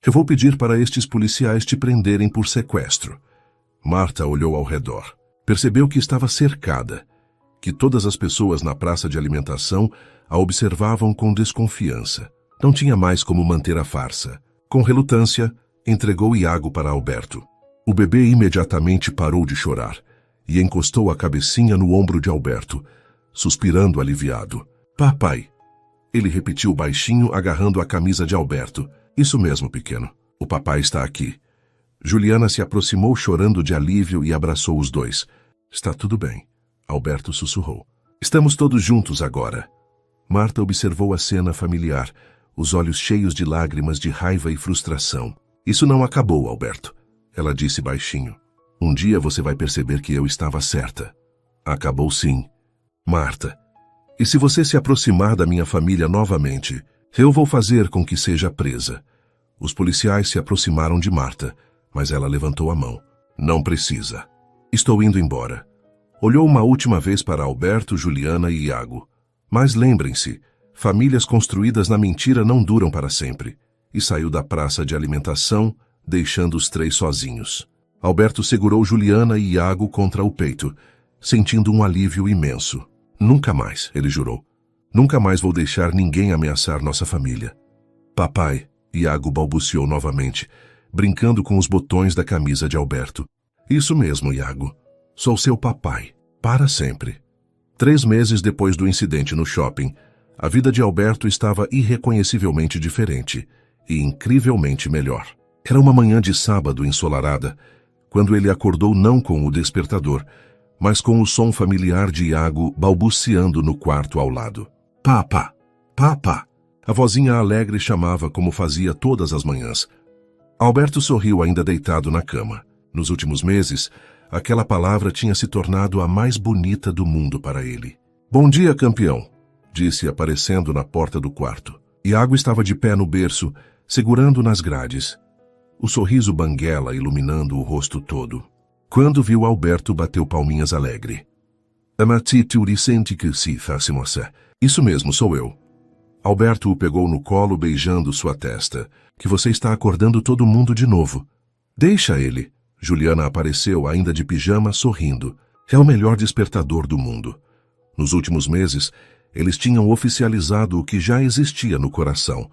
Eu vou pedir para estes policiais te prenderem por sequestro. Marta olhou ao redor. Percebeu que estava cercada, que todas as pessoas na praça de alimentação a observavam com desconfiança. Não tinha mais como manter a farsa. Com relutância, entregou Iago para Alberto. O bebê imediatamente parou de chorar e encostou a cabecinha no ombro de Alberto, suspirando aliviado. Papai! Ele repetiu baixinho, agarrando a camisa de Alberto. Isso mesmo, pequeno. O papai está aqui. Juliana se aproximou chorando de alívio e abraçou os 2. Está tudo bem, Alberto sussurrou. Estamos todos juntos agora. Marta observou a cena familiar, os olhos cheios de lágrimas de raiva e frustração. Isso não acabou, Alberto, ela disse baixinho. Um dia você vai perceber que eu estava certa. Acabou sim. Marta, e se você se aproximar da minha família novamente, eu vou fazer com que seja presa. Os policiais se aproximaram de Marta, mas ela levantou a mão. Não precisa. Estou indo embora. Olhou uma última vez para Alberto, Juliana e Iago. Mas lembrem-se, famílias construídas na mentira não duram para sempre. E saiu da praça de alimentação, deixando os três sozinhos. Alberto segurou Juliana e Iago contra o peito, sentindo um alívio imenso. Nunca mais, ele jurou. Nunca mais vou deixar ninguém ameaçar nossa família. Papai, Iago balbuciou novamente, brincando com os botões da camisa de Alberto. Isso mesmo, Iago. Sou seu papai, para sempre. 3 meses depois do incidente no shopping, a vida de Alberto estava irreconhecivelmente diferente e incrivelmente melhor. Era uma manhã de sábado ensolarada, quando ele acordou não com o despertador, mas com o som familiar de Iago balbuciando no quarto ao lado. Papa! Papa! A vozinha alegre chamava como fazia todas as manhãs. Alberto sorriu ainda deitado na cama. Nos últimos meses, aquela palavra tinha se tornado a mais bonita do mundo para ele. Bom dia, campeão, disse aparecendo na porta do quarto. Iago estava de pé no berço, segurando nas grades. O sorriso banguela iluminando o rosto todo. Quando viu Alberto, bateu palminhas alegre. Amati Turisente que se faz moça. Isso mesmo, sou eu. Alberto o pegou no colo, beijando sua testa. Que você está acordando todo mundo de novo. Deixa ele. Juliana apareceu, ainda de pijama, sorrindo. É o melhor despertador do mundo. Nos últimos meses, eles tinham oficializado o que já existia no coração.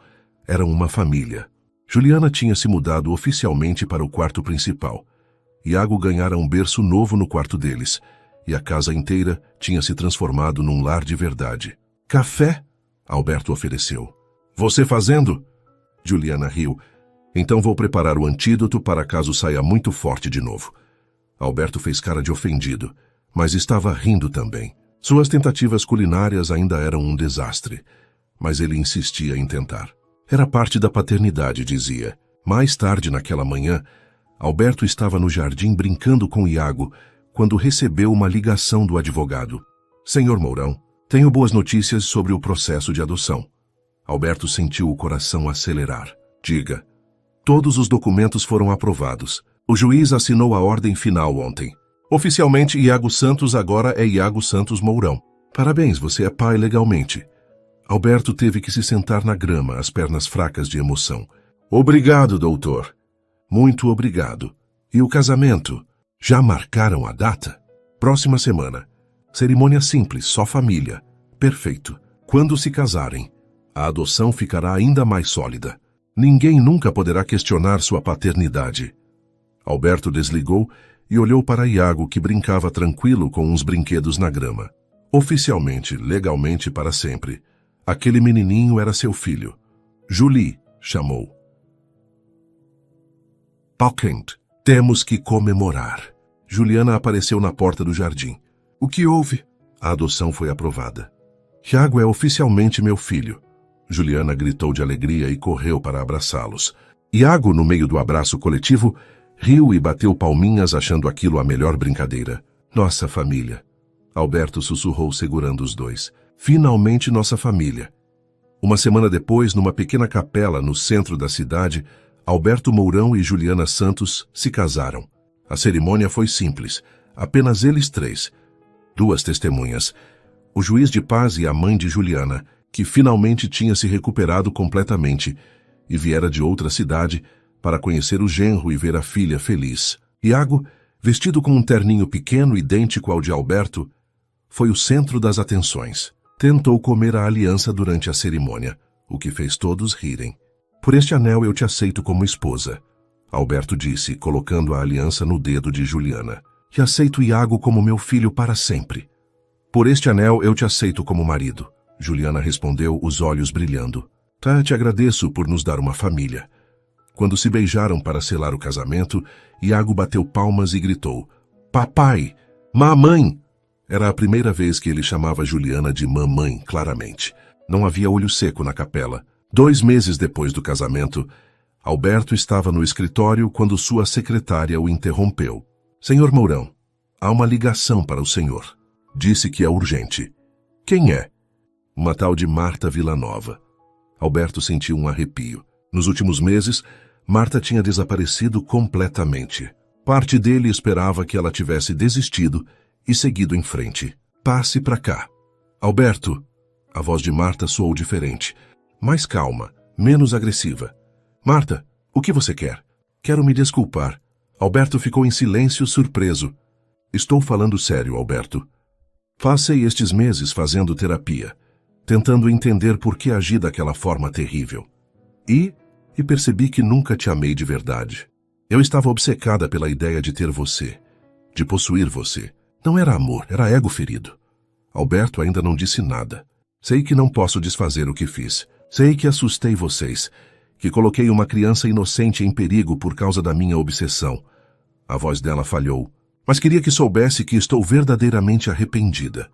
Eram uma família. Juliana tinha se mudado oficialmente para o quarto principal. Iago ganhara um berço novo no quarto deles, e a casa inteira tinha se transformado num lar de verdade. Café? Alberto ofereceu. Você fazendo? Juliana riu. Então vou preparar o antídoto para caso saia muito forte de novo. Alberto fez cara de ofendido, mas estava rindo também. Suas tentativas culinárias ainda eram um desastre, mas ele insistia em tentar. Era parte da paternidade, dizia. Mais tarde naquela manhã, Alberto estava no jardim brincando com Iago, quando recebeu uma ligação do advogado. Senhor Mourão, tenho boas notícias sobre o processo de adoção. Alberto sentiu o coração acelerar. Diga. Todos os documentos foram aprovados. O juiz assinou a ordem final ontem. Oficialmente, Iago Santos agora é Iago Santos Mourão. Parabéns, você é pai legalmente. Alberto teve que se sentar na grama, as pernas fracas de emoção. Obrigado, doutor. Muito obrigado. E o casamento? Já marcaram a data? Próxima semana. Cerimônia simples, só família. Perfeito. Quando se casarem, a adoção ficará ainda mais sólida. Ninguém nunca poderá questionar sua paternidade. Alberto desligou e olhou para Iago, que brincava tranquilo com uns brinquedos na grama. Oficialmente, legalmente para sempre, aquele menininho era seu filho. Julie, chamou. Pauquent, temos que comemorar. Juliana apareceu na porta do jardim. O que houve? A adoção foi aprovada. Iago é oficialmente meu filho. Juliana gritou de alegria e correu para abraçá-los. Iago, no meio do abraço coletivo, riu e bateu palminhas, achando aquilo a melhor brincadeira. Nossa família. Alberto sussurrou, segurando os dois. Finalmente nossa família. Uma semana depois, numa pequena capela no centro da cidade, Alberto Mourão e Juliana Santos se casaram. A cerimônia foi simples, apenas eles três. 2 testemunhas. O juiz de paz e a mãe de Juliana, que finalmente tinha se recuperado completamente e viera de outra cidade para conhecer o genro e ver a filha feliz. Iago, vestido com um terninho pequeno idêntico ao de Alberto, foi o centro das atenções. Tentou comer a aliança durante a cerimônia, o que fez todos rirem. Por este anel eu te aceito como esposa, Alberto disse, colocando a aliança no dedo de Juliana. E aceito Iago como meu filho para sempre. Por este anel eu te aceito como marido, Juliana respondeu, os olhos brilhando. Te agradeço por nos dar uma família. Quando se beijaram para selar o casamento, Iago bateu palmas e gritou. Papai! Mamãe! Era a primeira vez que ele chamava Juliana de mamãe, claramente. Não havia olho seco na capela. 2 meses depois do casamento, Alberto estava no escritório quando sua secretária o interrompeu. Senhor Mourão, há uma ligação para o senhor. Disse que é urgente. Quem é? Uma tal de Marta Villanova. Alberto sentiu um arrepio. Nos últimos meses, Marta tinha desaparecido completamente. Parte dele esperava que ela tivesse desistido e seguido em frente. Passe para cá. Alberto. A voz de Marta soou diferente. Mais calma, menos agressiva. Marta, o que você quer? Quero me desculpar. Alberto ficou em silêncio, surpreso. Estou falando sério, Alberto. Passei estes meses fazendo terapia, tentando entender por que agi daquela forma terrível. E percebi que nunca te amei de verdade. Eu estava obcecada pela ideia de ter você, de possuir você. Não era amor, era ego ferido. Alberto ainda não disse nada. Sei que não posso desfazer o que fiz. Sei que assustei vocês, que coloquei uma criança inocente em perigo por causa da minha obsessão. A voz dela falhou. Mas queria que soubesse que estou verdadeiramente arrependida.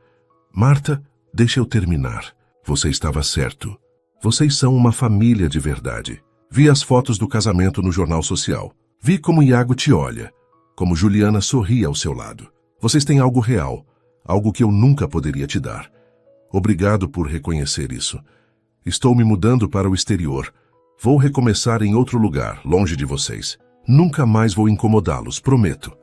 Marta, deixa eu terminar. Você estava certo. Vocês são uma família de verdade. Vi as fotos do casamento no jornal social. Vi como Iago te olha, como Juliana sorri ao seu lado. Vocês têm algo real, algo que eu nunca poderia te dar. Obrigado por reconhecer isso. Estou me mudando para o exterior. Vou recomeçar em outro lugar, longe de vocês. Nunca mais vou incomodá-los, prometo.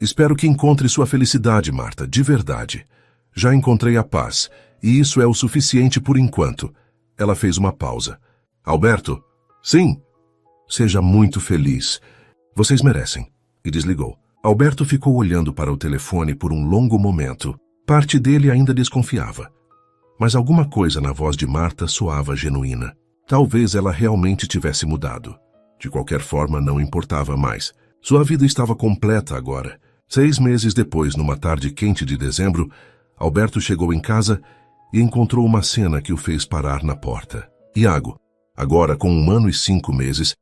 Espero que encontre sua felicidade, Marta, de verdade. Já encontrei a paz, e isso é o suficiente por enquanto. Ela fez uma pausa. Alberto? Sim. Seja muito feliz. Vocês merecem. E desligou. Alberto ficou olhando para o telefone por um longo momento. Parte dele ainda desconfiava. Mas alguma coisa na voz de Marta soava genuína. Talvez ela realmente tivesse mudado. De qualquer forma, não importava mais. Sua vida estava completa agora. 6 meses depois, numa tarde quente de dezembro, Alberto chegou em casa e encontrou uma cena que o fez parar na porta. Iago, agora com 1 ano e 5 meses,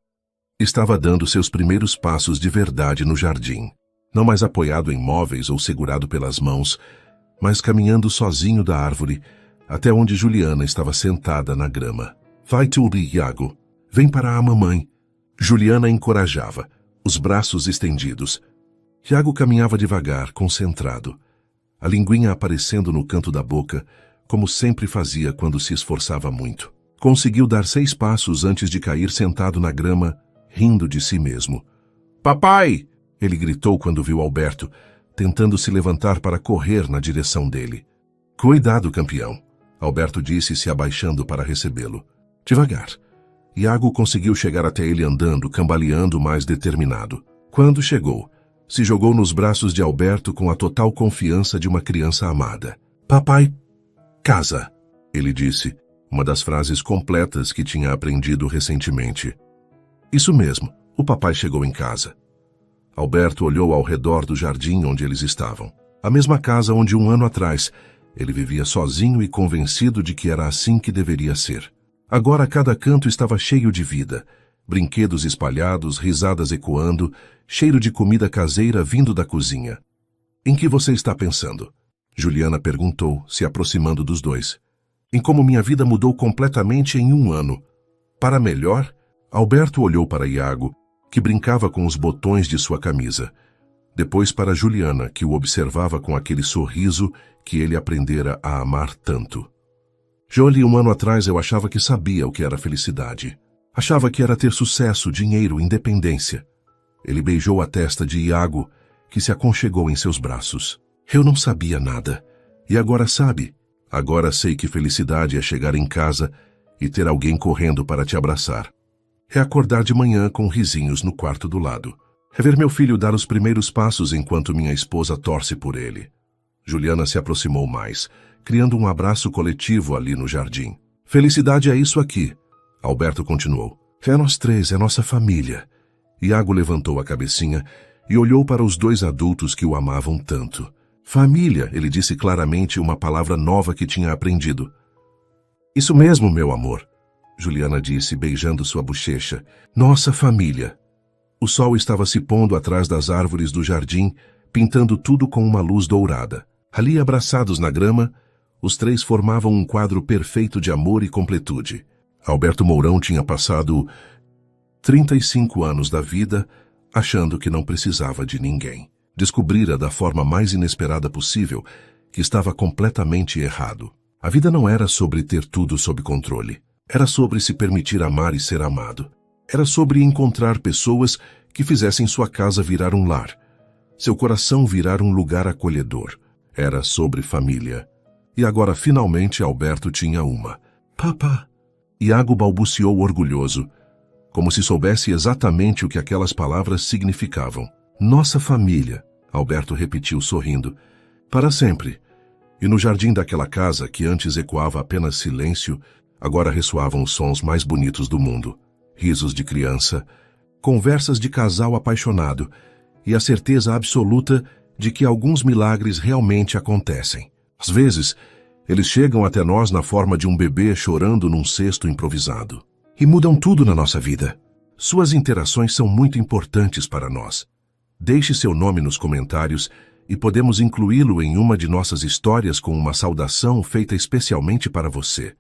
estava dando seus primeiros passos de verdade no jardim. Não mais apoiado em móveis ou segurado pelas mãos, mas caminhando sozinho da árvore até onde Juliana estava sentada na grama. Vai, Turi, Iago. Vem para a mamãe. Juliana encorajava, os braços estendidos. Iago caminhava devagar, concentrado, a linguinha aparecendo no canto da boca, como sempre fazia quando se esforçava muito. Conseguiu dar 6 passos antes de cair sentado na grama, rindo de si mesmo. Papai! Ele gritou quando viu Alberto, tentando se levantar para correr na direção dele. Cuidado, campeão, Alberto disse, se abaixando para recebê-lo. Devagar. Iago conseguiu chegar até ele andando, cambaleando, mais determinado. Quando chegou, se jogou nos braços de Alberto com a total confiança de uma criança amada. Papai, casa, ele disse, uma das frases completas que tinha aprendido recentemente. Isso mesmo, o papai chegou em casa. Alberto olhou ao redor do jardim onde eles estavam. A mesma casa onde 1 ano atrás ele vivia sozinho e convencido de que era assim que deveria ser. Agora cada canto estava cheio de vida. Brinquedos espalhados, risadas ecoando, cheiro de comida caseira vindo da cozinha. Em que você está pensando? Juliana perguntou, se aproximando dos dois. Em como minha vida mudou completamente em 1 ano. Para melhor? Alberto olhou para Iago, que brincava com os botões de sua camisa. Depois para Juliana, que o observava com aquele sorriso que ele aprendera a amar tanto. Jolie, 1 ano atrás eu achava que sabia o que era felicidade. Achava que era ter sucesso, dinheiro, independência. Ele beijou a testa de Iago, que se aconchegou em seus braços. Eu não sabia nada. E agora sabe? Agora sei que felicidade é chegar em casa e ter alguém correndo para te abraçar. É acordar de manhã com risinhos no quarto do lado. É ver meu filho dar os primeiros passos enquanto minha esposa torce por ele. Juliana se aproximou mais, criando um abraço coletivo ali no jardim. Felicidade é isso aqui. Alberto continuou. É nós 3, é nossa família. Iago levantou a cabecinha e olhou para os 2 adultos que o amavam tanto. Família, ele disse claramente, uma palavra nova que tinha aprendido. Isso mesmo, meu amor, Juliana disse, beijando sua bochecha. Nossa família. O sol estava se pondo atrás das árvores do jardim, pintando tudo com uma luz dourada. Ali, abraçados na grama, os 3 formavam um quadro perfeito de amor e completude. Alberto Mourão tinha passado 35 anos da vida achando que não precisava de ninguém. Descobrira da forma mais inesperada possível que estava completamente errado. A vida não era sobre ter tudo sob controle. Era sobre se permitir amar e ser amado. Era sobre encontrar pessoas que fizessem sua casa virar um lar, seu coração virar um lugar acolhedor. Era sobre família. E agora, finalmente, Alberto tinha uma. Papá! Iago balbuciou orgulhoso, como se soubesse exatamente o que aquelas palavras significavam. Nossa família, Alberto repetiu sorrindo. Para sempre. E no jardim daquela casa, que antes ecoava apenas silêncio, agora ressoavam os sons mais bonitos do mundo. Risos de criança, conversas de casal apaixonado e a certeza absoluta de que alguns milagres realmente acontecem. Às vezes, eles chegam até nós na forma de um bebê chorando num cesto improvisado. E mudam tudo na nossa vida. Suas interações são muito importantes para nós. Deixe seu nome nos comentários e podemos incluí-lo em uma de nossas histórias com uma saudação feita especialmente para você.